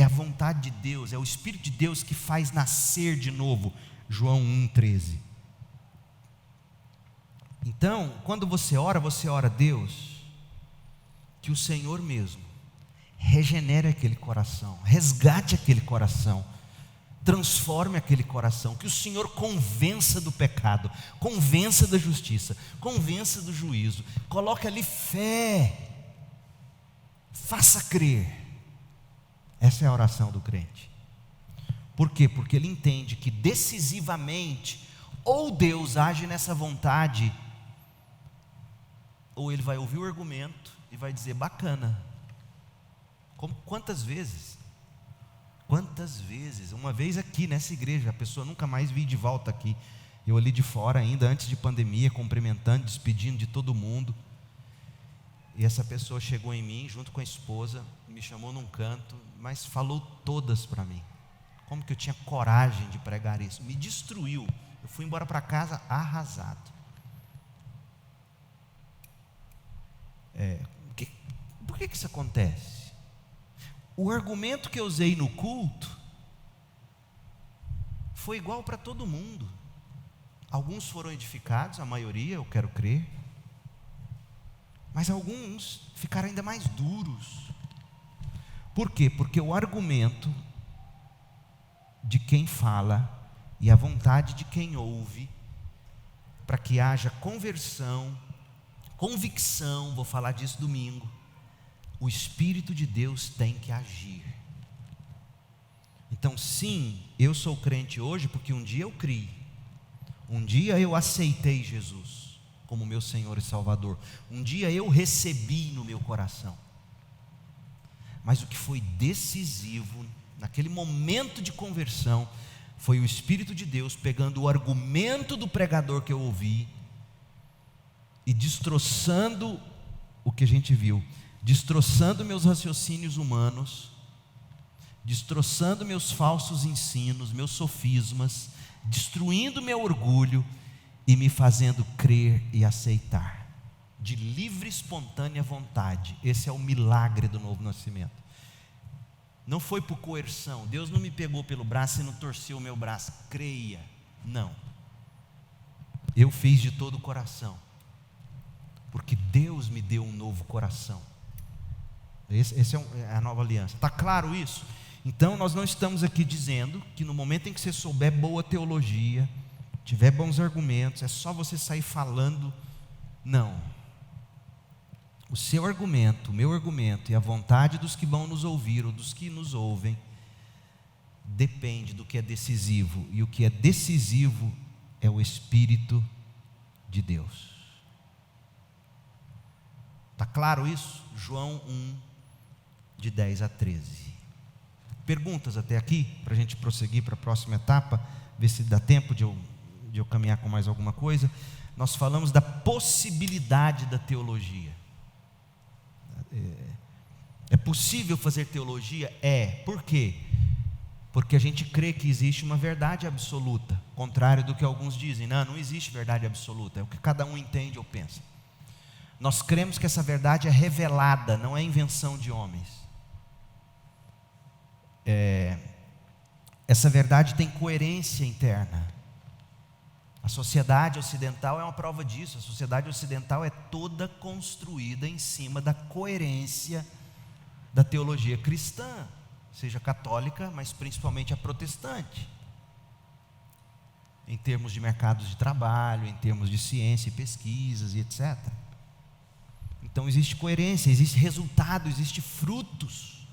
a vontade de Deus, é o Espírito de Deus que faz nascer de novo. João 1,13. Então, quando você ora, Deus, que o Senhor mesmo regenere aquele coração, resgate aquele coração, transforme aquele coração, que o Senhor convença do pecado, convença da justiça, convença do juízo, coloque ali fé, faça crer. Essa é a oração do crente. Por quê? Porque ele entende que decisivamente, ou Deus age nessa vontade, ou ele vai ouvir o argumento e vai dizer: bacana. Quantas vezes? Uma vez aqui nessa igreja, a pessoa nunca mais vi de volta aqui, eu ali de fora ainda, antes de pandemia, cumprimentando, despedindo de todo mundo, e essa pessoa chegou em mim, junto com a esposa, me chamou num canto, mas falou todas para mim, como que eu tinha coragem de pregar isso, me destruiu, eu fui embora para casa arrasado. Por que isso acontece? O argumento que eu usei no culto foi igual para todo mundo. Alguns foram edificados, a maioria, eu quero crer, mas alguns ficaram ainda mais duros. Por quê? Porque o argumento de quem fala e a vontade de quem ouve, para que haja conversão, convicção, vou falar disso domingo, o Espírito de Deus tem que agir. Então sim, eu sou crente hoje porque um dia eu criei, um dia eu aceitei Jesus como meu Senhor e Salvador, um dia eu recebi no meu coração, Mas o que foi decisivo, naquele momento de conversão, foi o Espírito de Deus pegando o argumento do pregador que eu ouvi e destroçando o que a gente viu, destroçando meus raciocínios humanos, destroçando meus falsos ensinos, meus sofismas, destruindo meu orgulho e me fazendo crer e aceitar, de livre e espontânea vontade. Esse é o milagre do novo nascimento. Não foi por coerção. Deus não me pegou pelo braço e não torceu o meu braço. Creia. Não. Eu fiz de todo o coração, porque Deus me deu um novo coração. Esse é a nova aliança. Está claro isso? Então nós não estamos aqui dizendo que no momento em que você souber boa teologia, tiver bons argumentos, é só você sair falando. Não. O seu argumento, o meu argumento e a vontade dos que vão nos ouvir ou dos que nos ouvem depende do que é decisivo, e o que é decisivo é o Espírito de Deus. Está claro isso? João 1, de 10 a 13. Perguntas até aqui, para a gente prosseguir para a próxima etapa, ver se dá tempo de eu caminhar com mais alguma coisa. Nós falamos da possibilidade da teologia. É possível fazer teologia? Por quê? Porque a gente crê que existe uma verdade absoluta, contrário do que alguns dizem. Não existe verdade absoluta, é o que cada um entende ou pensa. Nós cremos que essa verdade é revelada, não é invenção de homens. Essa verdade tem coerência interna. A sociedade ocidental é uma prova disso. A sociedade ocidental é toda construída em cima da coerência da teologia cristã, seja católica, mas principalmente a protestante, em termos de mercados de trabalho, em termos de ciência e pesquisas e etc. Então existe coerência, existe resultado, existe frutos.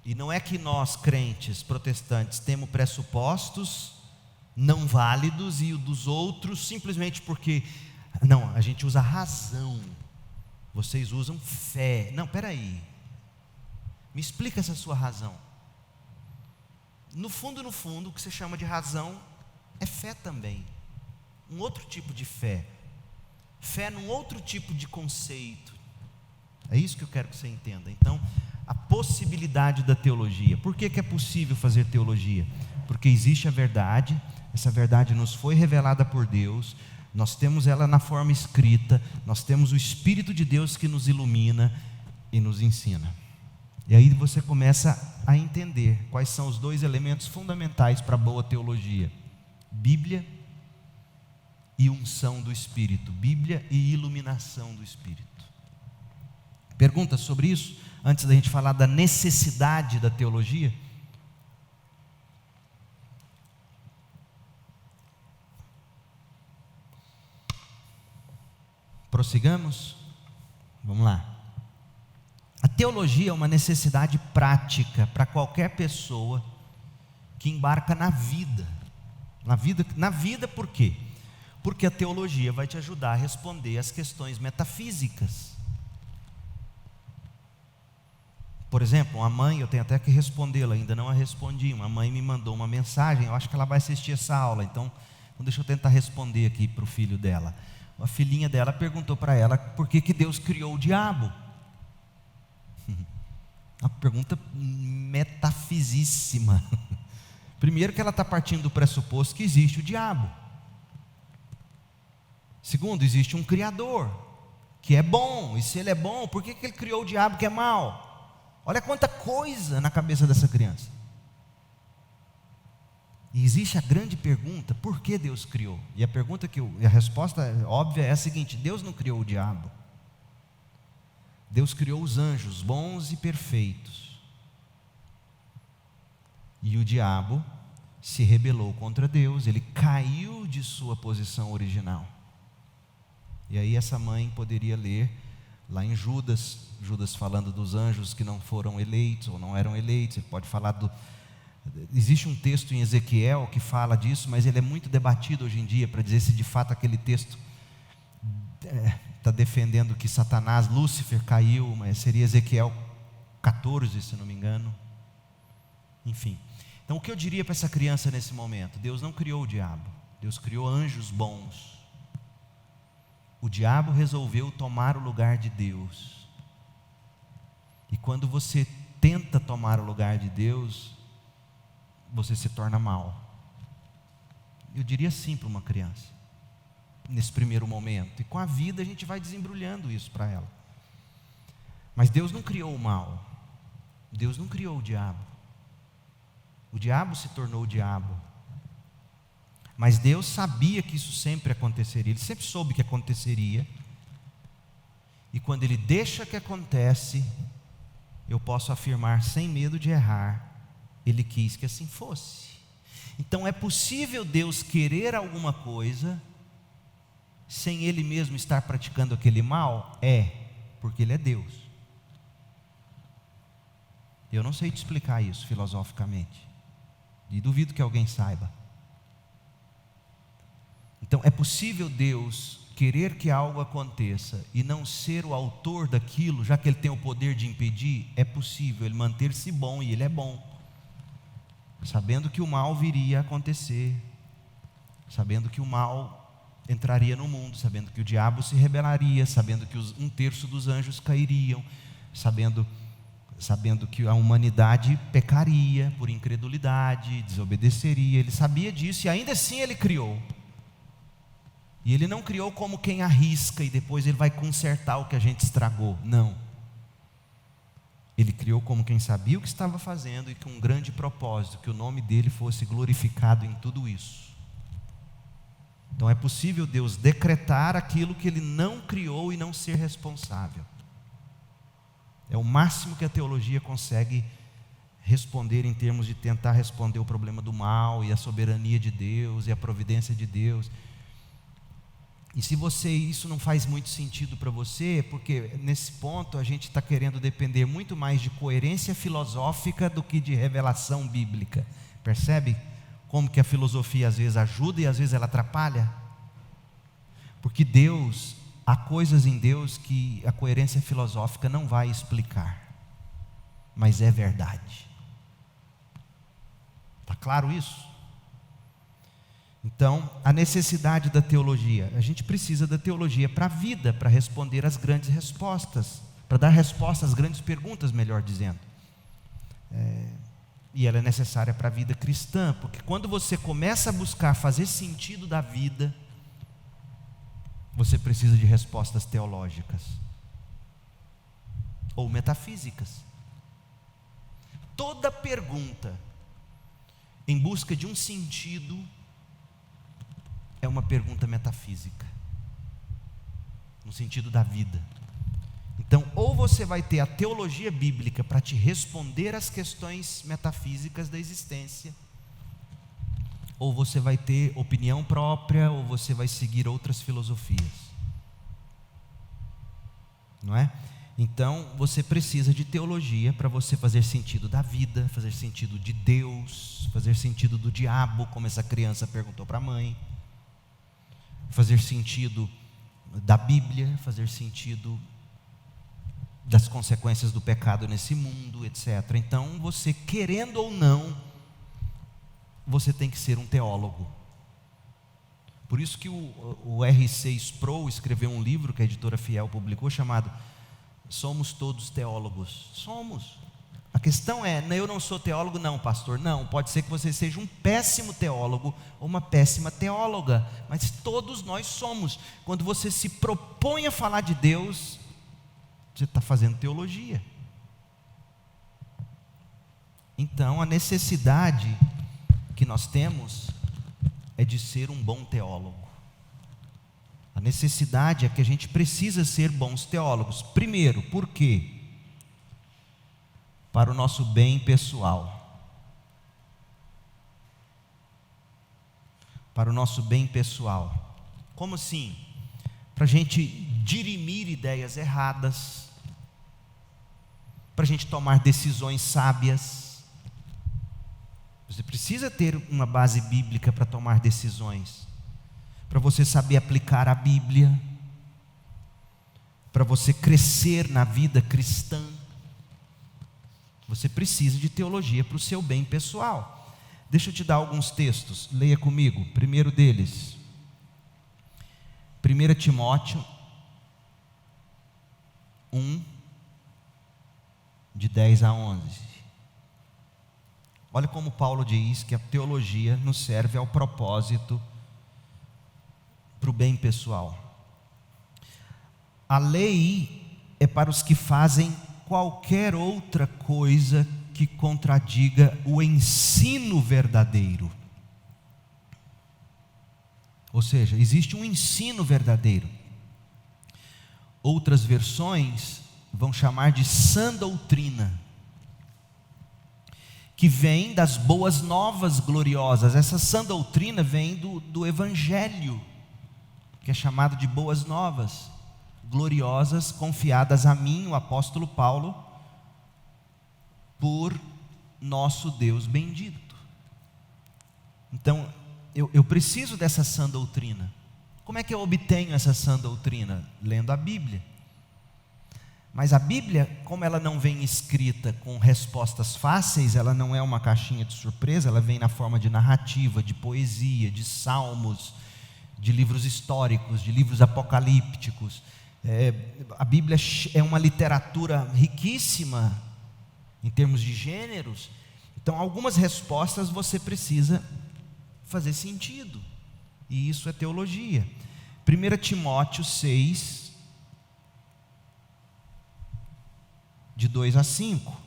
E não é que nós, crentes protestantes, temos pressupostos não válidos e o dos outros simplesmente porque... Não, a gente usa razão. Vocês usam fé. Não, peraí. Me explica essa sua razão. No fundo, o que você chama de razão é fé também. Um outro tipo de fé. Fé num outro tipo de conceito. É isso que eu quero que você entenda. Então, a possibilidade da teologia. Por que é possível fazer teologia? Porque existe a verdade, essa verdade nos foi revelada por Deus, nós temos ela na forma escrita, nós temos o Espírito de Deus que nos ilumina e nos ensina. E aí você começa a entender quais são os dois elementos fundamentais para a boa teologia: Bíblia e unção do Espírito, Bíblia e iluminação do Espírito. Perguntas sobre isso, antes da gente falar da necessidade da teologia? Prossigamos? Vamos lá. A teologia é uma necessidade prática para qualquer pessoa que embarca na vida. Na vida por quê? Porque a teologia vai te ajudar a responder às questões metafísicas. Por exemplo, uma mãe, eu tenho até que respondê-la, ainda não a respondi. Uma mãe me mandou uma mensagem, eu acho que ela vai assistir essa aula, então deixa eu tentar responder aqui para o filho dela. A filhinha dela perguntou para ela por que Deus criou o diabo. Uma pergunta metafisíssima. Primeiro, que ela está partindo do pressuposto que existe o diabo. Segundo, existe um Criador que é bom, e se ele é bom, por que ele criou o diabo que é mau? Olha quanta coisa na cabeça dessa criança. E existe a grande pergunta: por que Deus criou? E a resposta óbvia é a seguinte: Deus não criou o diabo. Deus criou os anjos bons e perfeitos. E o diabo se rebelou contra Deus, ele caiu de sua posição original. E aí essa mãe poderia ler lá em Judas falando dos anjos que não foram eleitos ou não eram eleitos. Ele pode falar existe um texto em Ezequiel que fala disso, mas ele é muito debatido hoje em dia para dizer se de fato aquele texto está defendendo que Satanás, Lúcifer caiu, mas seria Ezequiel 14, se não me engano. Enfim. Então o que eu diria para essa criança nesse momento? Deus não criou o diabo, Deus criou anjos bons. O diabo resolveu tomar o lugar de Deus. E quando você tenta tomar o lugar de Deus, você se torna mal. Eu diria assim para uma criança, nesse primeiro momento. E com a vida a gente vai desembrulhando isso para ela. Mas Deus não criou o mal. Deus não criou o diabo. O diabo se tornou o diabo. Mas Deus sabia que isso sempre aconteceria. Ele sempre soube que aconteceria. E quando Ele deixa que acontece, eu posso afirmar sem medo de errar, Ele quis que assim fosse. Então é possível Deus querer alguma coisa sem Ele mesmo estar praticando aquele mal? É, porque Ele é Deus. Eu não sei te explicar isso filosoficamente, e duvido que alguém saiba. Então é possível Deus querer que algo aconteça e não ser o autor daquilo, já que Ele tem o poder de impedir? É possível Ele manter-se bom, e Ele é bom, sabendo que o mal viria a acontecer, sabendo que o mal entraria no mundo, sabendo que o diabo se rebelaria, sabendo que 1/3 dos anjos cairiam, sabendo que a humanidade pecaria por incredulidade, desobedeceria. Ele sabia disso e ainda assim Ele criou. E Ele não criou como quem arrisca e depois Ele vai consertar o que a gente estragou. Não. Ele criou como quem sabia o que estava fazendo e com um grande propósito, que o nome dEle fosse glorificado em tudo isso. Então é possível Deus decretar aquilo que Ele não criou e não ser responsável. É o máximo que a teologia consegue responder em termos de tentar responder o problema do mal e a soberania de Deus e a providência de Deus. E se isso não faz muito sentido para você, porque nesse ponto a gente está querendo depender muito mais de coerência filosófica do que de revelação bíblica. Percebe como que a filosofia às vezes ajuda e às vezes ela atrapalha? Porque há coisas em Deus que a coerência filosófica não vai explicar, mas é verdade. Está claro isso? Então, a necessidade da teologia. A gente precisa da teologia para a vida, para responder às grandes respostas, para dar resposta às grandes perguntas, melhor dizendo. E ela é necessária para a vida cristã, porque quando você começa a buscar fazer sentido da vida, você precisa de respostas teológicas ou metafísicas. Toda pergunta em busca de um sentido é uma pergunta metafísica, no sentido da vida. Então, ou você vai ter a teologia bíblica para te responder às questões metafísicas da existência, ou você vai ter opinião própria, ou você vai seguir outras filosofias. Não é? Então, você precisa de teologia para você fazer sentido da vida, fazer sentido de Deus, fazer sentido do diabo, como essa criança perguntou para a mãe, fazer sentido da Bíblia, fazer sentido das consequências do pecado nesse mundo, etc. Então, você querendo ou não, você tem que ser um teólogo. Por isso que o R.C. Sproul escreveu um livro que a editora Fiel publicou, chamado Somos Todos Teólogos. Somos. A questão é, eu não sou teólogo não, pastor. Não, pode ser que você seja um péssimo teólogo ou uma péssima teóloga, mas todos nós somos. Quando você se propõe a falar de Deus, você está fazendo teologia. Então, a necessidade que nós temos é de ser um bom teólogo. A necessidade é que a gente precisa ser bons teólogos. Primeiro, por quê? Para o nosso bem pessoal. Para o nosso bem pessoal. Como assim? Para a gente dirimir ideias erradas, para a gente tomar decisões sábias. Você precisa ter uma base bíblica para tomar decisões, para você saber aplicar a Bíblia. para você crescer na vida cristã, você precisa de teologia para o seu bem pessoal. Deixa eu te dar alguns textos, leia comigo. Primeiro deles, 1 Timóteo 1, de 10 a 11. Olha como Paulo diz que a teologia nos serve ao propósito, para o bem pessoal. A lei é para os que fazem qualquer outra coisa que contradiga o ensino verdadeiro. Ou seja, existe um ensino verdadeiro. Outras versões vão chamar de sã doutrina, que vem das boas novas gloriosas. Essa sã doutrina vem do Evangelho, que é chamado de boas novas gloriosas, confiadas a mim, o apóstolo Paulo, por nosso Deus bendito. Então, eu preciso dessa sã doutrina. Como é que eu obtenho essa sã doutrina? Lendo a Bíblia. Mas a Bíblia, como ela não vem escrita com respostas fáceis, ela não é uma caixinha de surpresa, ela vem na forma de narrativa, de poesia, de salmos, de livros históricos, de livros apocalípticos. A Bíblia é uma literatura riquíssima em termos de gêneros. Então, algumas respostas você precisa fazer sentido, e isso é teologia. 1 Timóteo 6, de 2 a 5.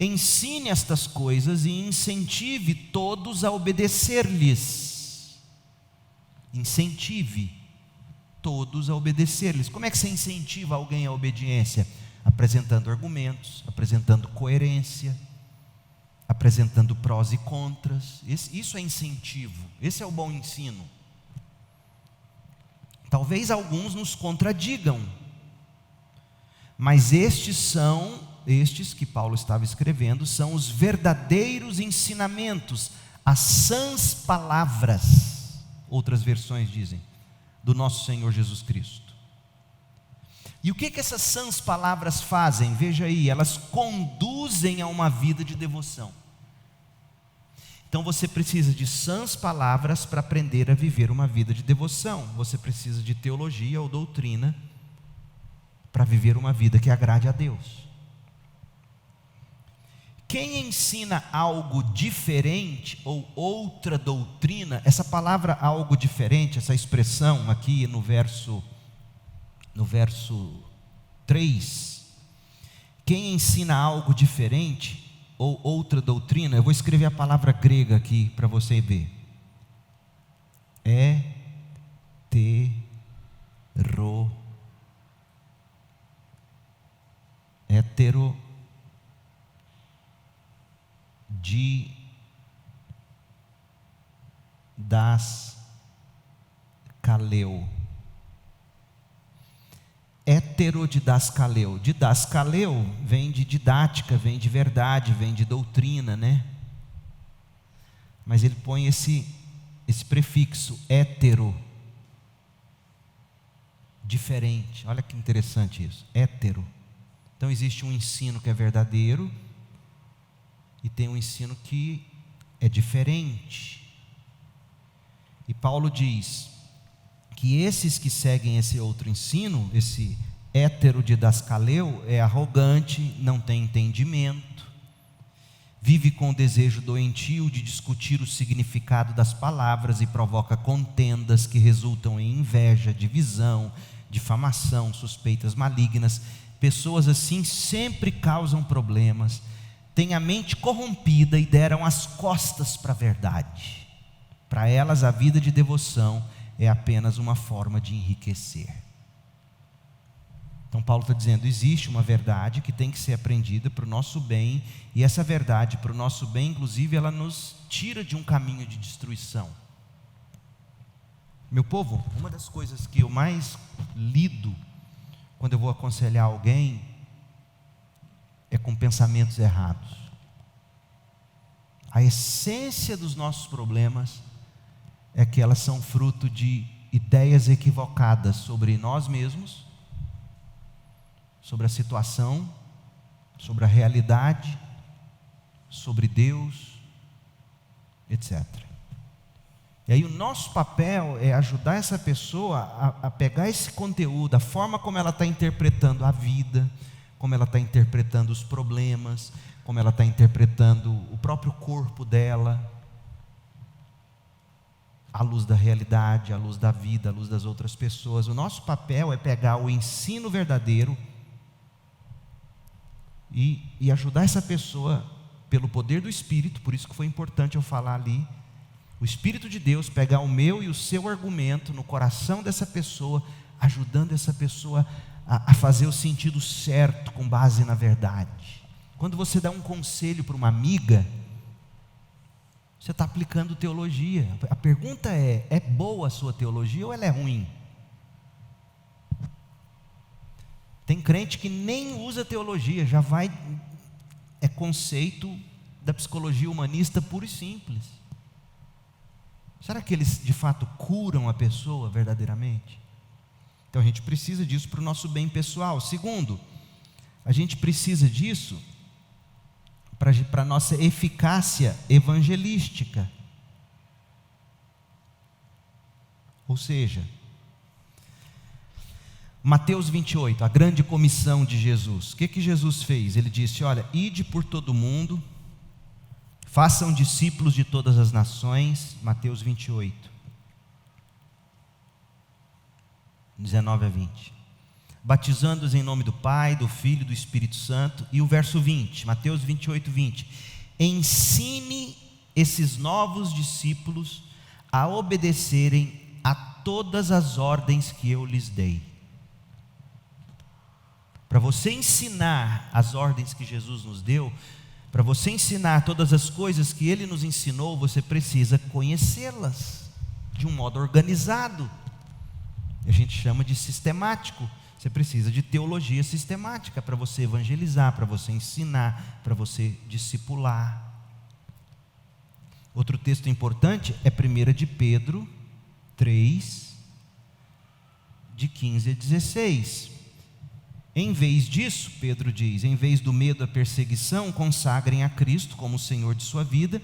Ensine estas coisas e incentive todos a obedecer-lhes. Incentive todos a obedecer-lhes. Como é que você incentiva alguém à obediência? Apresentando argumentos, apresentando coerência, apresentando prós e contras. Isso é incentivo, esse é o bom ensino. Talvez alguns nos contradigam, mas estes que Paulo estava escrevendo, são os verdadeiros ensinamentos, as sãs palavras, outras versões dizem, do nosso Senhor Jesus Cristo. E o que essas sãs palavras fazem? Veja aí, elas conduzem a uma vida de devoção. Então você precisa de sãs palavras para aprender a viver uma vida de devoção. Você precisa de teologia ou doutrina para viver uma vida que agrade a Deus. Quem ensina algo diferente ou outra doutrina, essa palavra algo diferente, essa expressão aqui no verso 3, quem ensina algo diferente ou outra doutrina, eu vou escrever a palavra grega aqui para você ver. Heterodidascaleu. Heterodidascaleu. Didascaleu vem de didática, vem de verdade, vem de doutrina, né? Mas ele põe esse prefixo, hétero, diferente. Olha que interessante isso, hétero. Então existe um ensino que é verdadeiro e tem um ensino que é diferente. E Paulo diz que esses que seguem esse outro ensino, esse heterodidascaleu, é arrogante, não tem entendimento, vive com o desejo doentio de discutir o significado das palavras e provoca contendas que resultam em inveja, divisão, difamação, suspeitas malignas. Pessoas assim sempre causam problemas, têm a mente corrompida e deram as costas para a verdade. Para elas a vida de devoção é apenas uma forma de enriquecer. Então Paulo está dizendo, existe uma verdade que tem que ser aprendida para o nosso bem, e essa verdade para o nosso bem, inclusive, ela nos tira de um caminho de destruição. Meu povo, uma das coisas que eu mais lido quando eu vou aconselhar alguém é com pensamentos errados. A essência dos nossos problemas é que elas são fruto de ideias equivocadas sobre nós mesmos, sobre a situação, sobre a realidade, sobre Deus, etc. E aí o nosso papel é ajudar essa pessoa a pegar esse conteúdo, a forma como ela está interpretando a vida, como ela está interpretando os problemas, como ela está interpretando o próprio corpo dela, à luz da realidade, à luz da vida, à luz das outras pessoas. O nosso papel é pegar o ensino verdadeiro e ajudar essa pessoa, pelo poder do Espírito, por isso que foi importante eu falar ali, o Espírito de Deus pegar o meu e o seu argumento no coração dessa pessoa, ajudando essa pessoa a fazer o sentido certo com base na verdade. Quando você dá um conselho para uma amiga, você está aplicando teologia. A pergunta é boa a sua teologia ou ela é ruim? Tem crente que nem usa teologia, já vai, é conceito da psicologia humanista puro e simples. Será que eles de fato curam a pessoa verdadeiramente? Então a gente precisa disso para o nosso bem pessoal. Segundo, a gente precisa disso para a nossa eficácia evangelística. Ou seja, Mateus 28, a grande comissão de Jesus. O que Jesus fez? Ele disse: olha, ide por todo o mundo, façam discípulos de todas as nações. Mateus 28, 19 a 20. Batizando-os em nome do Pai, do Filho e do Espírito Santo. E o verso 20, Mateus 28, 20. Ensine esses novos discípulos a obedecerem a todas as ordens que eu lhes dei. Para você ensinar as ordens que Jesus nos deu, para você ensinar todas as coisas que Ele nos ensinou, você precisa conhecê-las de um modo organizado. A gente chama de sistemático. Você precisa de teologia sistemática para você evangelizar, para você ensinar, para você discipular. Outro texto importante é 1 de Pedro 3, de 15 a 16. Em vez disso, Pedro diz, em vez do medo à perseguição, consagrem a Cristo como o Senhor de sua vida,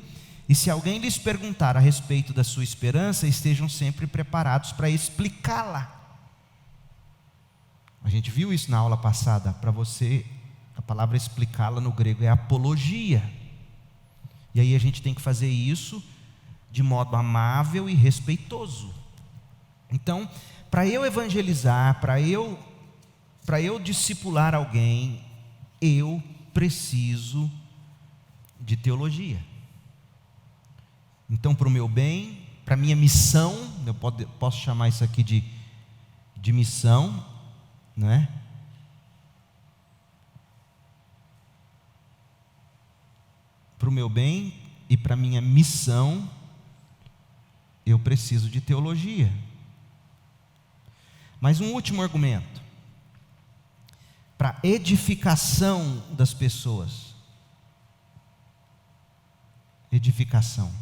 e se alguém lhes perguntar a respeito da sua esperança, estejam sempre preparados para explicá-la. A gente viu isso na aula passada. Para você, a palavra explicá-la no grego é apologia. E aí a gente tem que fazer isso de modo amável e respeitoso. Então, para eu evangelizar, para eu discipular alguém, eu preciso de teologia. Então, para o meu bem, para a minha missão, eu posso chamar isso aqui de missão, não é? Para o meu bem e para a minha missão, eu preciso de teologia. Mas um último argumento. Para edificação das pessoas. Edificação.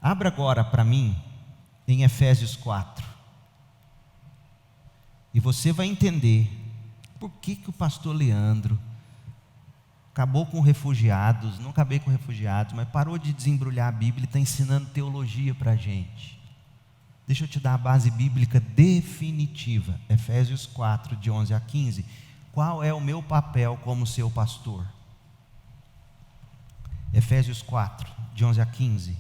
Abra agora para mim em Efésios 4. E você vai entender por que o pastor Leandro acabou com refugiados. Não acabei com refugiados, mas parou de desembrulhar a Bíblia e está ensinando teologia para a gente. Deixa eu te dar a base bíblica definitiva. Efésios 4, de 11 a 15. Qual é o meu papel como seu pastor? Efésios 4, de 11 a 15.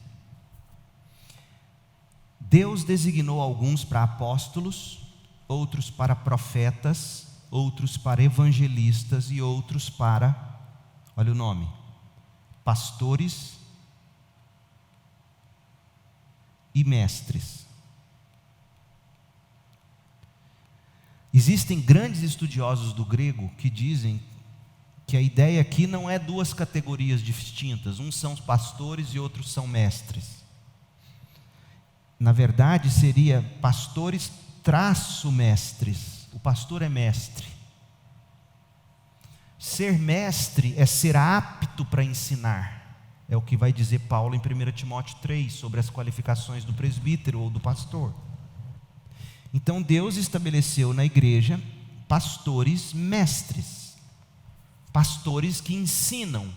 Deus designou alguns para apóstolos, outros para profetas, outros para evangelistas e outros para, olha o nome, pastores e mestres. Existem grandes estudiosos do grego que dizem que a ideia aqui não é duas categorias distintas, uns são os pastores e outros são mestres. Na verdade seria pastores traço mestres. O pastor é mestre. Ser mestre é ser apto para ensinar. É o que vai dizer Paulo em 1 Timóteo 3, sobre as qualificações do presbítero ou do pastor. Então Deus estabeleceu na igreja pastores mestres, pastores que ensinam.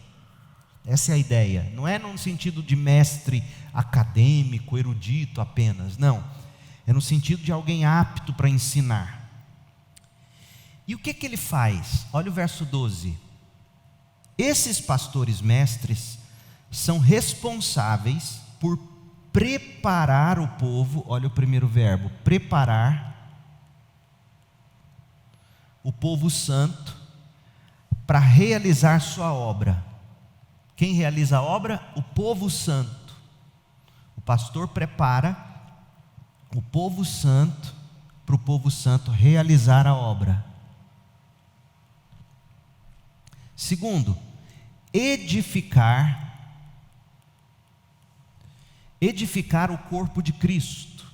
Essa é a ideia, não é no sentido de mestre acadêmico, erudito apenas, não. É no sentido de alguém apto para ensinar. E o que ele faz? Olha o verso 12. Esses pastores mestres são responsáveis por preparar o povo, olha o primeiro verbo, preparar o povo santo para realizar sua obra. Quem realiza a obra? O povo santo. O pastor prepara o povo santo para o povo santo realizar a obra. Segundo, edificar o corpo de Cristo.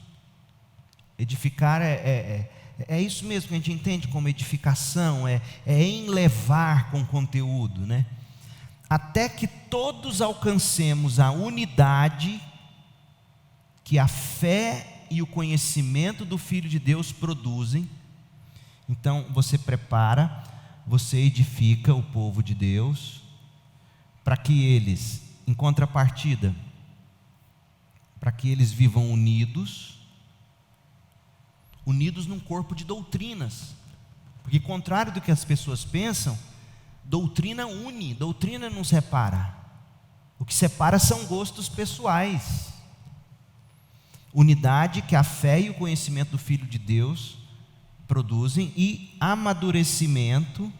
Edificar é isso mesmo que a gente entende como edificação, é enlevar com conteúdo, né? Até que todos alcancemos a unidade que a fé e o conhecimento do Filho de Deus produzem. Então você prepara, você edifica o povo de Deus, para que eles, em contrapartida, para que eles vivam unidos num corpo de doutrinas, porque contrário do que as pessoas pensam, doutrina une, doutrina não separa. O que separa são gostos pessoais. Unidade que a fé e o conhecimento do Filho de Deus produzem, e amadurecimento,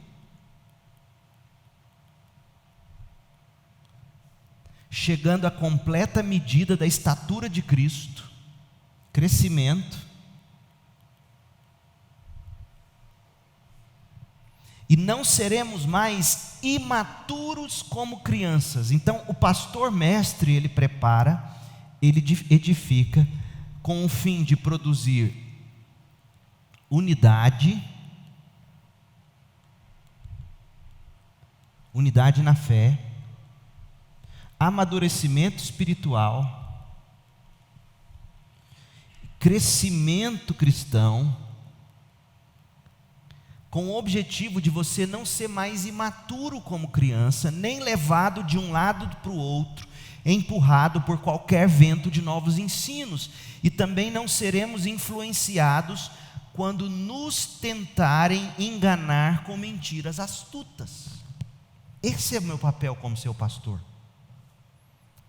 chegando à completa medida da estatura de Cristo, crescimento, e não seremos mais imaturos como crianças. Então o pastor mestre, ele prepara, ele edifica, com o fim de produzir unidade na fé, amadurecimento espiritual, crescimento cristão, com o objetivo de você não ser mais imaturo como criança, nem levado de um lado para o outro, empurrado por qualquer vento de novos ensinos, e também não seremos influenciados quando nos tentarem enganar com mentiras astutas. Esse é o meu papel como seu pastor.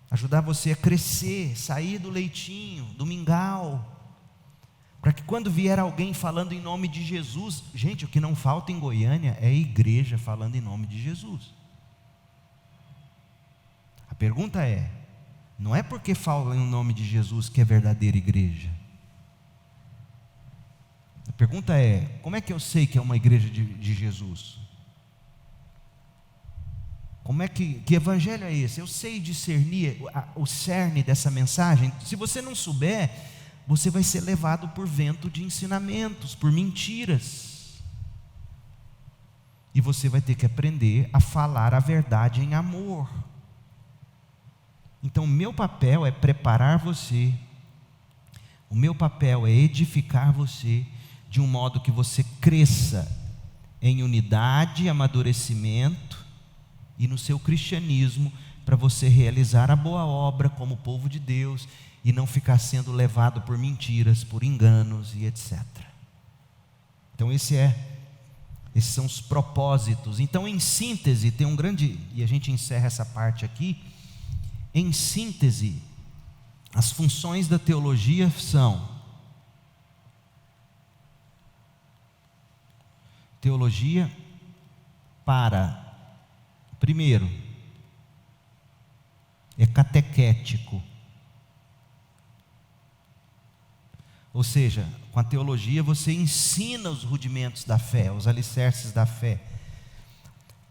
Ajudar você a crescer, sair do leitinho, do mingau, para que quando vier alguém falando em nome de Jesus, gente, o que não falta em Goiânia é a igreja falando em nome de Jesus. A pergunta é, não é porque fala em nome de Jesus que é verdadeira igreja. A pergunta é, como é que eu sei que é uma igreja de Jesus? Como é que evangelho é esse? Eu sei discernir o cerne dessa mensagem. Se você não souber, você vai ser levado por vento de ensinamentos, por mentiras. E você vai ter que aprender a falar a verdade em amor. Então, o meu papel é preparar você, o meu papel é edificar você, de um modo que você cresça em unidade, amadurecimento, e no seu cristianismo, para você realizar a boa obra como povo de Deus, e não ficar sendo levado por mentiras, por enganos e etc. Então esses são os propósitos. Então, em síntese, tem um grande, e a gente encerra essa parte aqui. Em síntese, as funções da teologia são: teologia para, primeiro, é catequético. Ou seja, com a teologia você ensina os rudimentos da fé, os alicerces da fé.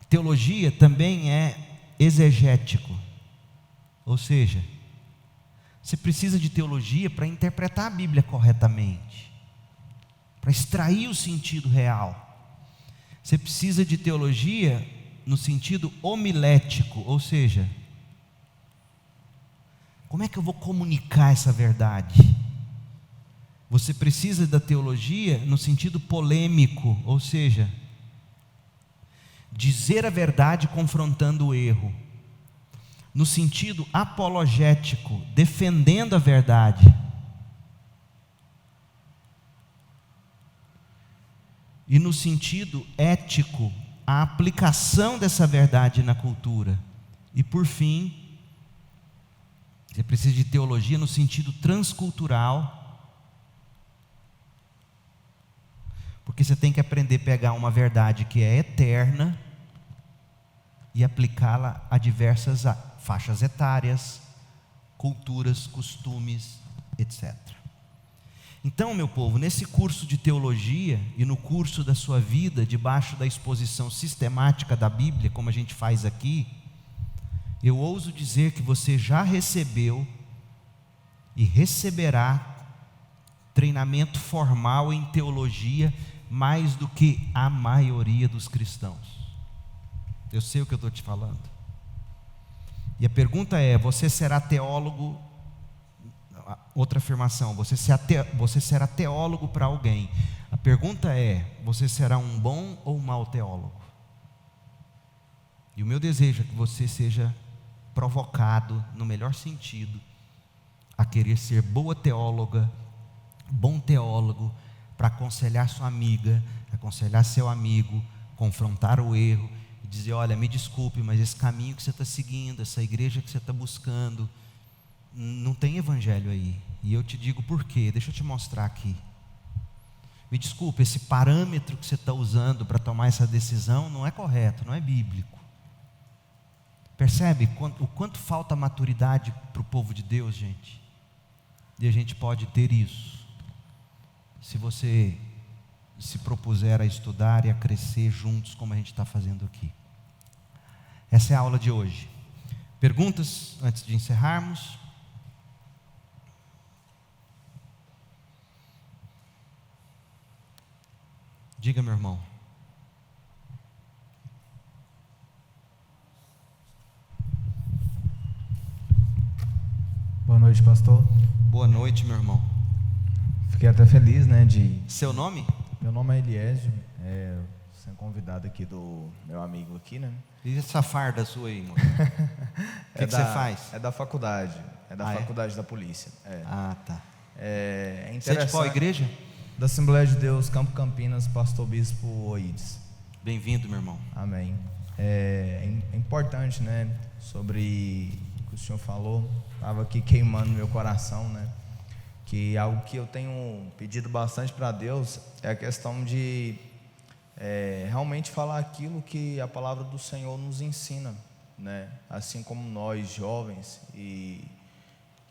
Teologia também é exegético. Ou seja, você precisa de teologia para interpretar a Bíblia corretamente, para extrair o sentido real. Você precisa de teologia no sentido homilético, ou seja, Como é que eu vou comunicar essa verdade? Você precisa da teologia no sentido polêmico, ou seja, dizer a verdade confrontando o erro. No sentido apologético, defendendo a verdade. E no sentido ético, a aplicação dessa verdade na cultura. E por fim, você precisa de teologia no sentido transcultural, porque você tem que aprender a pegar uma verdade que é eterna e aplicá-la a diversas faixas etárias, culturas, costumes, etc. Então, meu povo, nesse curso de teologia e no curso da sua vida, debaixo da exposição sistemática da Bíblia, como a gente faz aqui, eu ouso dizer que você já recebeu e receberá treinamento formal em teologia mais do que a maioria dos cristãos. Eu sei o que eu estou te falando. E a pergunta é: você será teólogo? Outra afirmação: você será teólogo para alguém. A pergunta é: você será um bom ou um mau teólogo? E o meu desejo é que você seja provocado, no melhor sentido, a querer ser boa teóloga, bom teólogo, para aconselhar sua amiga, aconselhar seu amigo, confrontar o erro e dizer: olha, me desculpe, mas esse caminho que você está seguindo, essa igreja que você está buscando, não tem evangelho aí. E eu te digo por quê, deixa eu te mostrar aqui. Me desculpe, esse parâmetro que você está usando para tomar essa decisão não é correto, não é bíblico. Percebe o quanto falta maturidade para o povo de Deus, gente? E a gente pode ter isso, se você se propuser a estudar e a crescer juntos, como a gente está fazendo aqui. Essa é a aula de hoje. Perguntas antes de encerrarmos? Diga, meu irmão.
Boa noite, pastor.
Boa noite, meu irmão.
Fiquei até feliz, né,
Seu nome?
Meu nome é Eliésio, sendo convidado aqui do meu amigo aqui, né?
E essa farda sua aí, irmão? O que você faz?
É da faculdade, faculdade da polícia.
Ah, tá.
É
Você é de qual
interessante.
igreja?
Da Assembleia de Deus, Campo Campinas, pastor bispo Oides.
Bem-vindo, meu irmão.
Amém. É importante, né, sobre o que o senhor falou, estava aqui queimando meu coração, né? Que algo que eu tenho pedido bastante para Deus é a questão de realmente falar aquilo que a palavra do Senhor nos ensina, né? Assim como nós jovens e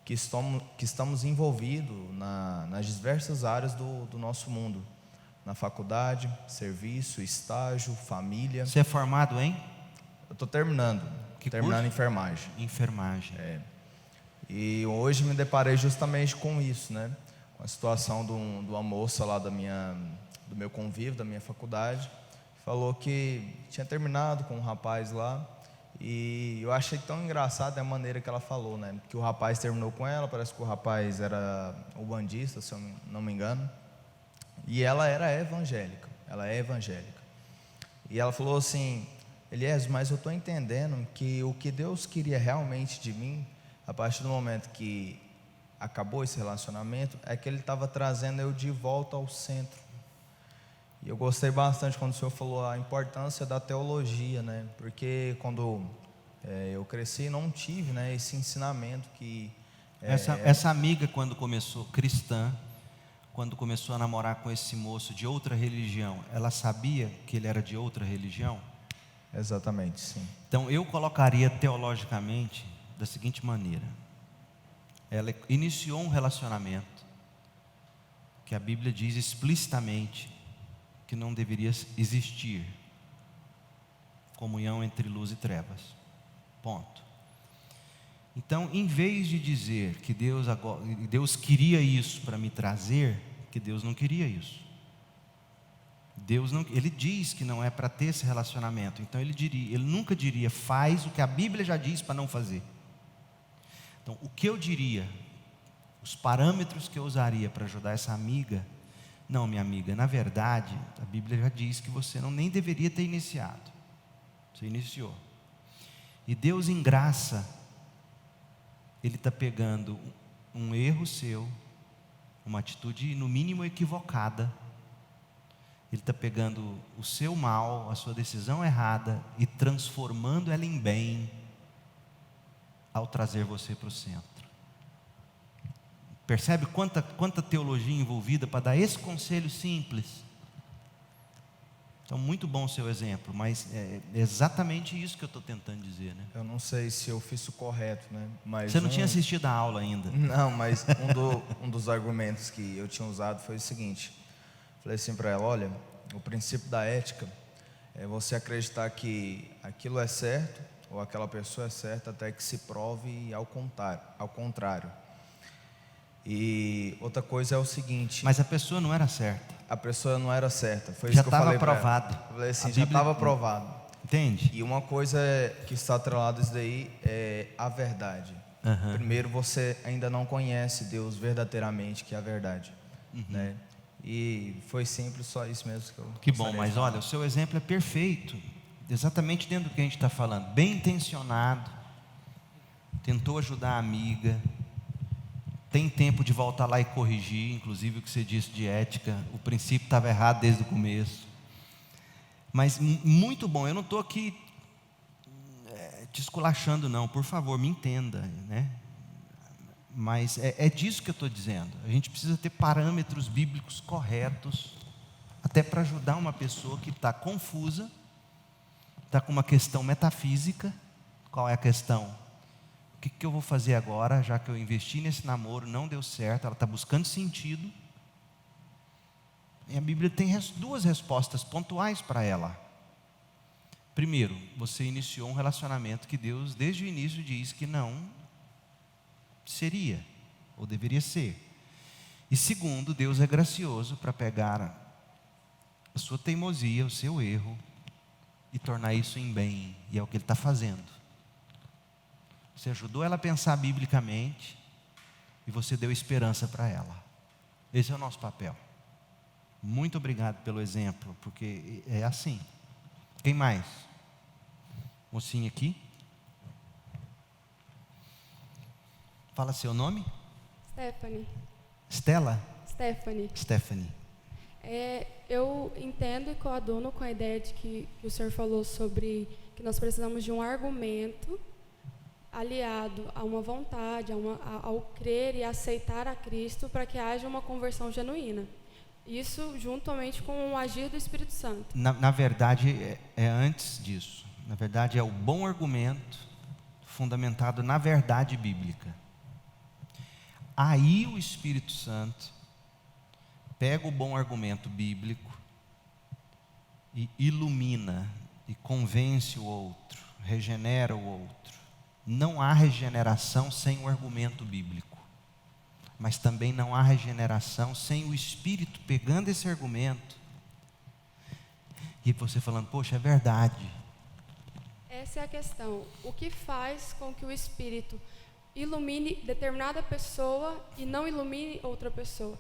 que estamos envolvidos nas diversas áreas do nosso mundo, na faculdade, serviço, estágio, família.
Você é formado em?
Eu estou terminando enfermagem.
Enfermagem.
E hoje me deparei justamente com isso, né? Com a situação de uma moça lá do meu convívio, da minha faculdade, falou que tinha terminado com um rapaz lá, e eu achei tão engraçada a maneira que ela falou, né? Que o rapaz terminou com ela, parece que o rapaz era ubandista, se eu não me engano, e ela é evangélica. E ela falou assim: Eliésio, mas eu estou entendendo que o que Deus queria realmente de mim, a partir do momento que acabou esse relacionamento, é que Ele estava trazendo eu de volta ao centro. E eu gostei bastante quando o senhor falou a importância da teologia, né? Porque quando eu cresci, não tive, né, esse ensinamento que...
Essa amiga, quando começou, cristã, quando começou a namorar com esse moço de outra religião, ela sabia que ele era de outra religião?
Exatamente, sim.
Então eu colocaria teologicamente da seguinte maneira: ela iniciou um relacionamento que a Bíblia diz explicitamente que não deveria existir comunhão entre luz e trevas, ponto. Então, em vez de dizer que Deus queria isso para me trazer, que Deus não queria isso. Ele diz que não é para ter esse relacionamento. Então ele nunca diria: faz o que a Bíblia já diz para não fazer. Então, o que eu diria, os parâmetros que eu usaria para ajudar essa amiga, não, minha amiga, na verdade, a Bíblia já diz que você nem deveria ter iniciado. Você iniciou. E Deus, em graça, Ele está pegando um erro seu, uma atitude no mínimo equivocada. Ele está pegando o seu mal, a sua decisão errada e transformando ela em bem ao trazer você para o centro. Percebe quanta teologia envolvida para dar esse conselho simples? Então, muito bom o seu exemplo, mas é exatamente isso que eu estou tentando dizer, né?
Eu não sei se eu fiz o correto, né? Mas
você não tinha assistido a aula ainda.
Não, mas um dos argumentos que eu tinha usado foi o seguinte. Falei assim para ela: olha, o princípio da ética é você acreditar que aquilo é certo ou aquela pessoa é certa até que se prove ao contrário. E outra coisa é o seguinte.
Mas a pessoa não era certa.
A pessoa não era certa. Foi
Já
isso que eu falei
estava
para ela.
aprovado.
Eu falei assim,
A
já
Bíblia-
estava aprovado.
Entende?
E uma coisa que está atrelada a isso daí é a verdade.
Uhum.
Primeiro, você ainda não conhece Deus verdadeiramente, que é a verdade, né? E foi simples, só isso mesmo que eu
Que bom,
gostaria de
mas
falar.
olha, o seu exemplo é perfeito. Exatamente dentro do que a gente está falando. Bem intencionado. Tentou ajudar a amiga. Tem tempo de voltar lá e corrigir, inclusive o que você disse de ética. O princípio estava errado desde o começo. Mas muito bom, eu não estou aqui te esculachando não, por favor, me entenda, né? Mas é disso que eu estou dizendo. A gente precisa ter parâmetros bíblicos corretos, até para ajudar uma pessoa que está confusa, está com uma questão metafísica. Qual é a questão? O que eu vou fazer agora, já que eu investi nesse namoro, não deu certo, ela está buscando sentido. E a Bíblia tem duas respostas pontuais para ela. Primeiro, você iniciou um relacionamento que Deus, desde o início, diz que não seria, ou deveria ser. E segundo, Deus é gracioso para pegar a sua teimosia, o seu erro, e tornar isso em bem, e é o que Ele está fazendo. Você ajudou ela a pensar biblicamente, e você deu esperança para ela. Esse é o nosso papel. Muito obrigado pelo exemplo, porque é assim. Quem mais? Mocinha aqui. Fala seu nome.
Stephanie.
Stella?
Stephanie. Eu entendo e coaduno com a ideia de que o senhor falou sobre que nós precisamos de um argumento aliado a uma vontade, ao crer e aceitar a Cristo para que haja uma conversão genuína. Isso juntamente com o agir do Espírito Santo.
Na verdade, é antes disso. Na verdade, é o bom argumento fundamentado na verdade bíblica. Aí o Espírito Santo pega o bom argumento bíblico e ilumina e convence o outro, regenera o outro. Não há regeneração sem o argumento bíblico, mas também não há regeneração sem o Espírito pegando esse argumento e você falando, poxa, é verdade.
Essa é a questão. O que faz com que o Espírito ilumine determinada pessoa e não ilumine outra pessoa?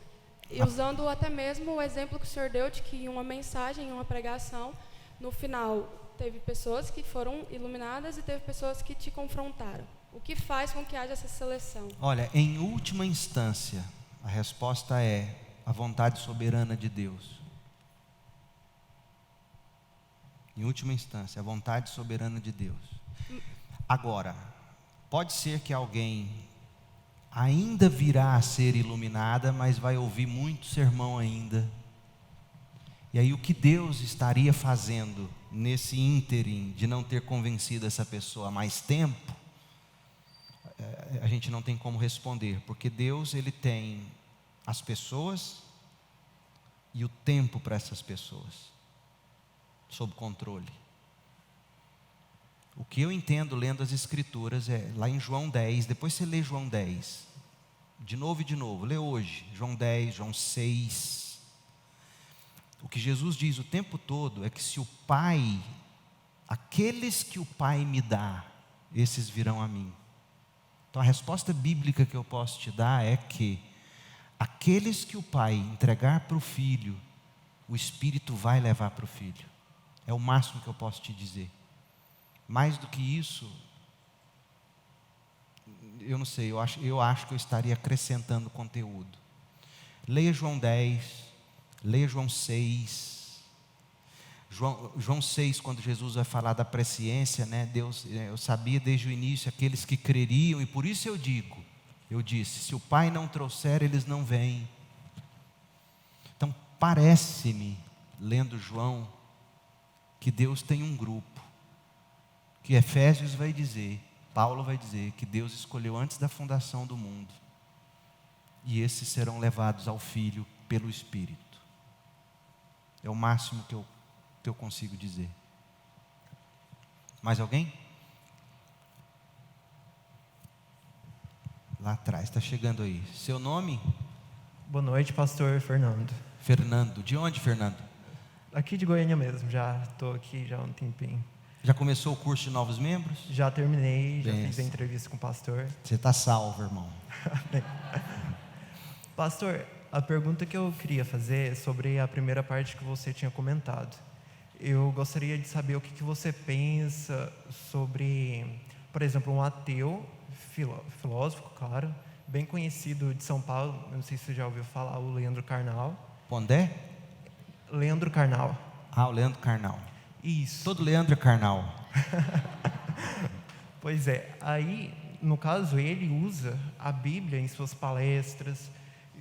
E usando até mesmo o exemplo que o senhor deu de que em uma mensagem, em uma pregação, no final teve pessoas que foram iluminadas e teve pessoas que te confrontaram. O que faz com que haja essa seleção?
Olha, em última instância, a resposta é a vontade soberana de Deus. Em última instância, a vontade soberana de Deus. Agora, pode ser que alguém ainda virá a ser iluminada, mas vai ouvir muito sermão ainda. E aí o que Deus estaria fazendo nesse ínterim de não ter convencido essa pessoa há mais tempo, a gente não tem como responder, porque Deus, Ele tem as pessoas e o tempo para essas pessoas sob controle. O que eu entendo lendo as Escrituras é, lá em João 10, depois você lê João 10, de novo e de novo, lê hoje, João 10, João 6, o que Jesus diz o tempo todo é que se o Pai, aqueles que o Pai me dá, esses virão a mim. Então a resposta bíblica que eu posso te dar é que aqueles que o pai entregar para o filho, o Espírito vai levar para o filho. É o máximo que eu posso te dizer. Mais do que isso, eu não sei, eu acho que eu estaria acrescentando conteúdo. Leia João 10, leia João 6. João 6, quando Jesus vai falar da presciência, né? Deus, eu sabia desde o início aqueles que creriam, e por isso eu disse, se o Pai não trouxer, eles não vêm. Então parece-me, lendo João, que Deus tem um grupo, que Efésios vai dizer, Paulo vai dizer, que Deus escolheu antes da fundação do mundo, e esses serão levados ao Filho pelo Espírito. É o máximo que eu consigo dizer. Mais alguém? Lá atrás, está chegando aí. Seu nome?
Boa noite, pastor Fernando.
Fernando. De onde, Fernando?
Aqui de Goiânia mesmo, já estou aqui já há um tempinho.
Já começou o curso de novos membros?
Já terminei, já
Bem,
fiz a entrevista com o pastor.
Você está salvo, irmão.
Pastor, a pergunta que eu queria fazer é sobre a primeira parte que você tinha comentado. Eu gostaria de saber o que você pensa sobre, por exemplo, um ateu, filósofo, claro, bem conhecido de São Paulo, não sei se você já ouviu falar, o Leandro Carnal.
Pondé?
Leandro Carnal.
Ah, o Leandro Carnal.
Isso.
Todo Leandro é carnal.
Pois é, aí, no caso, ele usa a Bíblia em suas palestras,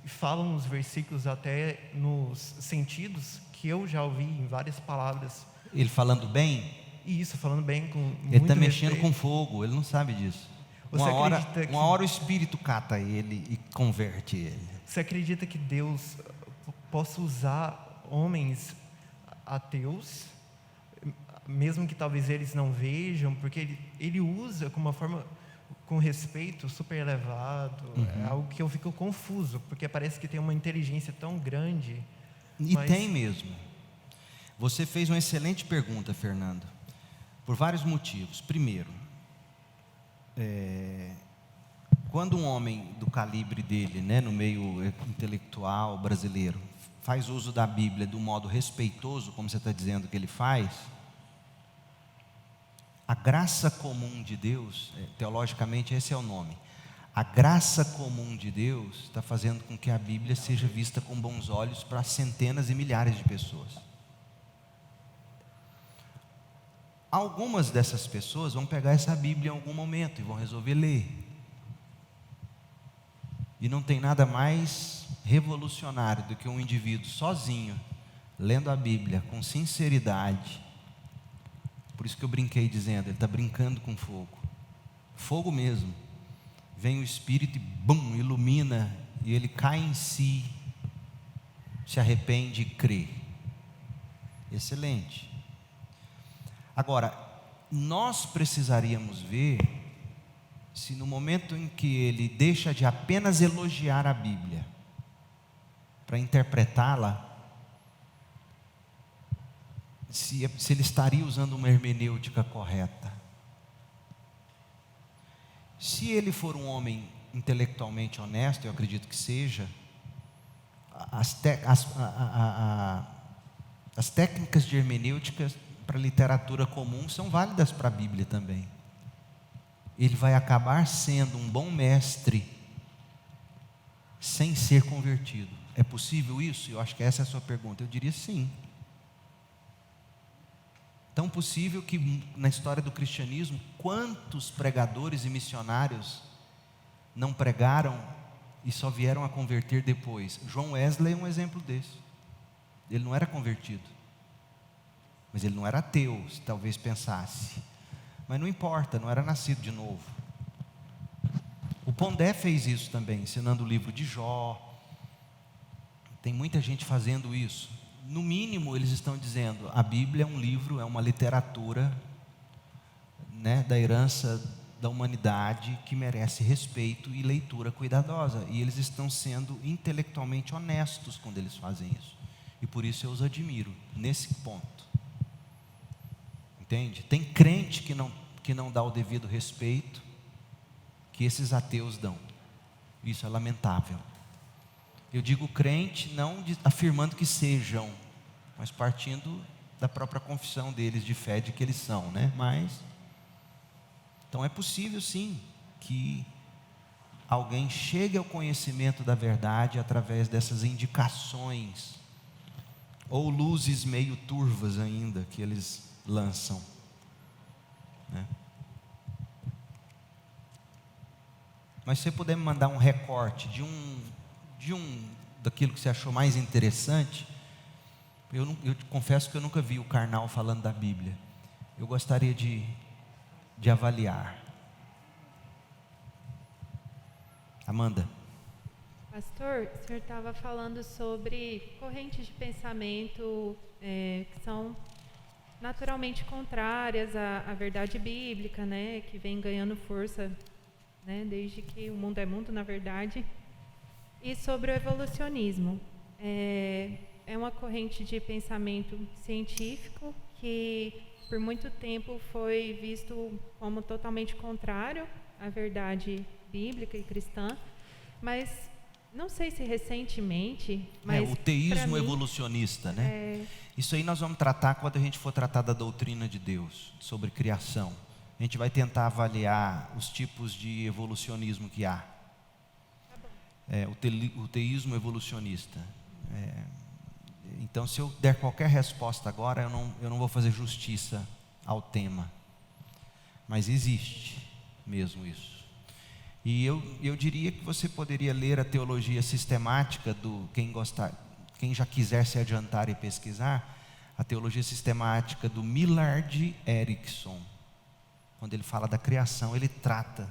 fala uns versículos até nos sentidos que eu já ouvi em várias palavras.
Ele falando bem?
E isso, falando bem, com muito
Ele está mexendo
respeito.
com fogo, ele não sabe disso.
Você acredita que-
Uma hora o Espírito cata ele e converte ele.
Você acredita que Deus possa usar homens ateus, mesmo que talvez eles não vejam, porque ele usa com uma forma, com respeito, super elevado? É algo que eu fico confuso, porque parece que tem uma inteligência tão grande.
E
Mas-
tem mesmo. Você fez uma excelente pergunta, Fernando, por vários motivos. Primeiro, quando um homem do calibre dele, né, no meio intelectual brasileiro, faz uso da Bíblia do modo respeitoso, como você está dizendo que ele faz, a graça comum de Deus, teologicamente esse é o nome, a graça comum de Deus está fazendo com que a Bíblia seja vista com bons olhos para centenas e milhares de pessoas. Algumas dessas pessoas vão pegar essa Bíblia em algum momento e vão resolver ler. E não tem nada mais revolucionário do que um indivíduo sozinho, lendo a Bíblia com sinceridade. Por isso que eu brinquei dizendo, ele está brincando com fogo. Fogo mesmo. Vem o Espírito e bum, ilumina, e ele cai em si, se arrepende e crê. Excelente. Agora, nós precisaríamos ver se no momento em que ele deixa de apenas elogiar a Bíblia para interpretá-la, se ele estaria usando uma hermenêutica correta. Se ele for um homem intelectualmente honesto, eu acredito que seja, as técnicas de hermenêutica para a literatura comum são válidas para a Bíblia também. Ele vai acabar sendo um bom mestre sem ser convertido. É possível isso? Eu acho que essa é a sua pergunta. Eu diria sim. Tão possível que na história do cristianismo, quantos pregadores e missionários não pregaram e só vieram a converter depois? João Wesley é um exemplo desse. Ele não era convertido, mas ele não era ateu, se talvez pensasse. Mas não importa, não era nascido de novo. O Pondé fez isso também, ensinando o livro de Jó. Tem muita gente fazendo isso. No mínimo, eles estão dizendo, a Bíblia é um livro, é uma literatura, né, da herança da humanidade que merece respeito e leitura cuidadosa. E eles estão sendo intelectualmente honestos quando eles fazem isso. E por isso eu os admiro, nesse ponto. Entende? Tem crente que não dá o devido respeito, que esses ateus dão. Isso é lamentável. Eu digo crente não afirmando que sejam, mas partindo da própria confissão deles de fé de que eles são, né? Então é possível sim que alguém chegue ao conhecimento da verdade através dessas indicações ou luzes meio turvas ainda que eles lançam, né? Mas se você puder me mandar um recorte daquilo que você achou mais interessante, eu te confesso que eu nunca vi o Karnal falando da Bíblia. Eu gostaria de avaliar. Amanda.
Pastor, o senhor estava falando sobre correntes de pensamento que são naturalmente contrárias à verdade bíblica, né, que vem ganhando força, né, desde que o mundo é mundo, na verdade. E sobre o evolucionismo. É uma corrente de pensamento científico que por muito tempo foi visto como totalmente contrário à verdade bíblica e cristã, mas não sei se recentemente, mas
o teísmo evolucionista, né? Isso aí nós vamos tratar quando a gente for tratar da doutrina de Deus, sobre criação. A gente vai tentar avaliar os tipos de evolucionismo que há. O teísmo evolucionista. Então, se eu der qualquer resposta agora, eu não vou fazer justiça ao tema. Mas existe mesmo isso. E eu diria que você poderia ler a teologia sistemática quem já quiser se adiantar e pesquisar, a teologia sistemática do Millard Erickson. Quando ele fala da criação, ele trata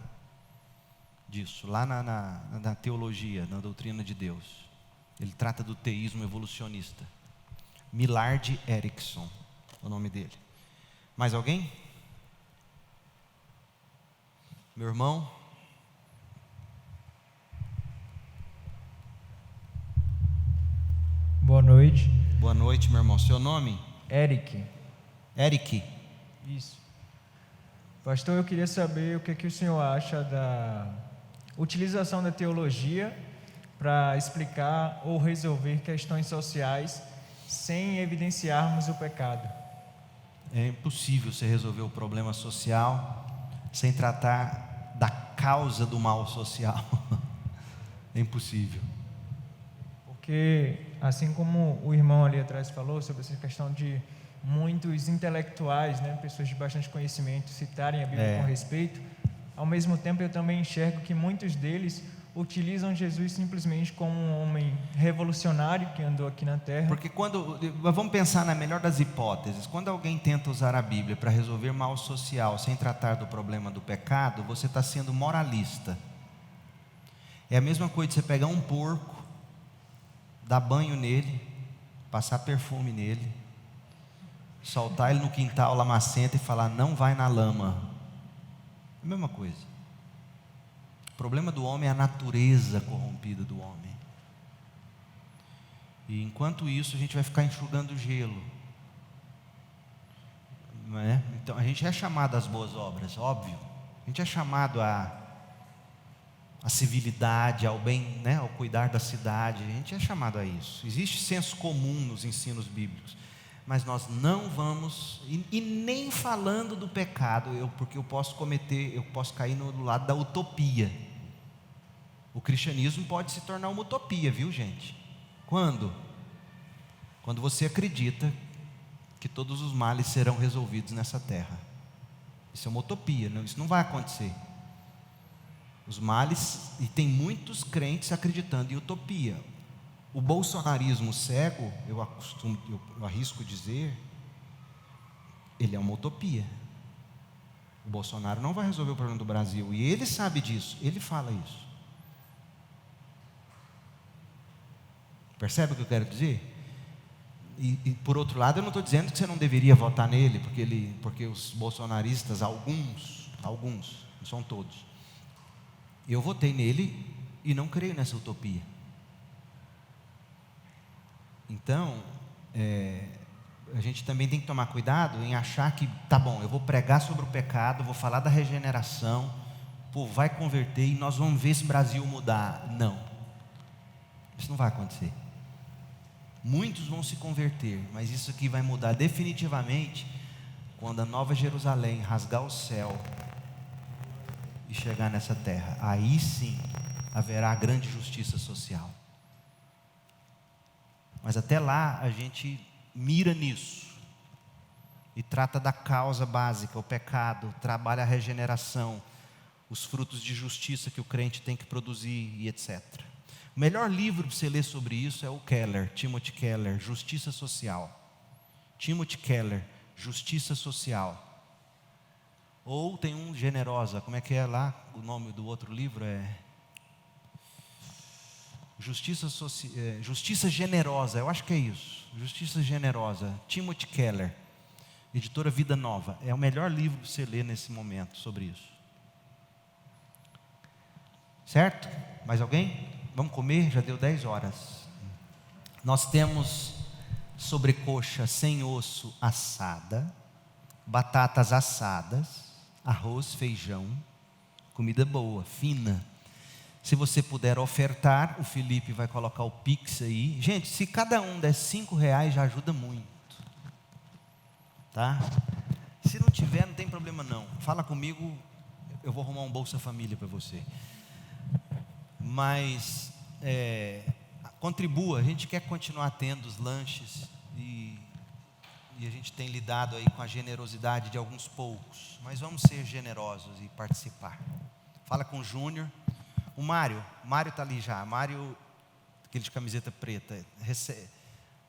disso, lá na teologia, na doutrina de Deus. Ele trata do teísmo evolucionista. Millard Erickson, o nome dele. Mais alguém? Meu irmão?
Boa noite.
Boa noite, meu irmão. Seu nome?
Eric.
Eric.
Isso. Pastor, eu queria saber o que o senhor acha da utilização da teologia para explicar ou resolver questões sociais sem evidenciarmos o pecado.
É impossível você resolver o problema social sem tratar da causa do mal social. É impossível.
Porque, assim como o irmão ali atrás falou sobre essa questão de muitos intelectuais, né, pessoas de bastante conhecimento, citarem a Bíblia com respeito, ao mesmo tempo eu também enxergo que muitos deles utilizam Jesus simplesmente como um homem revolucionário que andou aqui na terra.
Porque vamos pensar na melhor das hipóteses, quando alguém tenta usar a Bíblia para resolver mal social sem tratar do problema do pecado, você está sendo moralista. É a mesma coisa de você pegar um porco, dar banho nele, passar perfume nele, soltar ele no quintal lamacento e falar, não vai na lama. É a mesma coisa. O problema do homem é a natureza corrompida do homem. E enquanto isso a gente vai ficar enxugando gelo, não é? Então a gente é chamado às boas obras, óbvio. A gente é chamado à civilidade, ao bem, né? Ao cuidar da cidade. A gente é chamado a isso. Existe senso comum nos ensinos bíblicos, mas nós não vamos, e nem falando do pecado, porque eu posso cair no lado da utopia. O cristianismo pode se tornar uma utopia, viu, gente? Quando? Quando você acredita que todos os males serão resolvidos nessa terra. Isso é uma utopia, não, isso não vai acontecer. Os males, e tem muitos crentes acreditando em utopia. O bolsonarismo cego, eu arrisco dizer, ele é uma utopia. O Bolsonaro não vai resolver o problema do Brasil, e ele sabe disso, ele fala isso. Percebe o que eu quero dizer? E por outro lado, eu não estou dizendo que você não deveria votar nele, porque os bolsonaristas, alguns, não são todos, eu votei nele e não creio nessa utopia. Então, a gente também tem que tomar cuidado em achar que, tá bom, eu vou pregar sobre o pecado, vou falar da regeneração, pô, vai converter e nós vamos ver esse Brasil mudar. Não, isso não vai acontecer. Muitos vão se converter, mas isso aqui vai mudar definitivamente quando a Nova Jerusalém rasgar o céu e chegar nessa terra. Aí sim haverá grande justiça social. Mas até lá a gente mira nisso e trata da causa básica, o pecado, trabalha a regeneração, os frutos de justiça que o crente tem que produzir e etc. O melhor livro para você ler sobre isso é o Keller, Timothy Keller, Justiça Social. Timothy Keller, Justiça Social. Ou tem um Generosa, como é que é lá? O nome do outro livro é Justiça Generosa, eu acho que é isso. Justiça Generosa, Timothy Keller, editora Vida Nova. É o melhor livro para você ler nesse momento sobre isso. Certo? Mais alguém? Vamos comer? Já deu 10 horas. Nós temos sobrecoxa sem osso assada, batatas assadas, arroz, feijão, comida boa, fina. Se você puder ofertar, o Felipe vai colocar o Pix aí. Gente, se cada um der R$5 já ajuda muito. Tá? Se não tiver, não tem problema não. Fala comigo, eu vou arrumar um Bolsa Família para você. Mas contribua, a gente quer continuar tendo os lanches e a gente tem lidado aí com a generosidade de alguns poucos, mas vamos ser generosos e participar. Fala com o Júnior. O Mário está ali já. Mário, aquele de camiseta preta,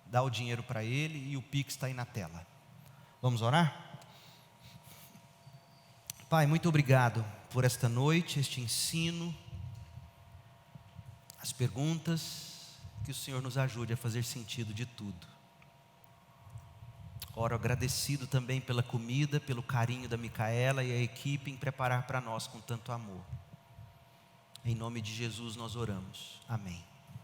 dá o dinheiro para ele e o Pix está aí na tela. Vamos orar? Pai, muito obrigado por esta noite, este ensino, as perguntas, que o Senhor nos ajude a fazer sentido de tudo. Oro agradecido também pela comida, pelo carinho da Micaela e a equipe em preparar para nós com tanto amor. Em nome de Jesus nós oramos. Amém.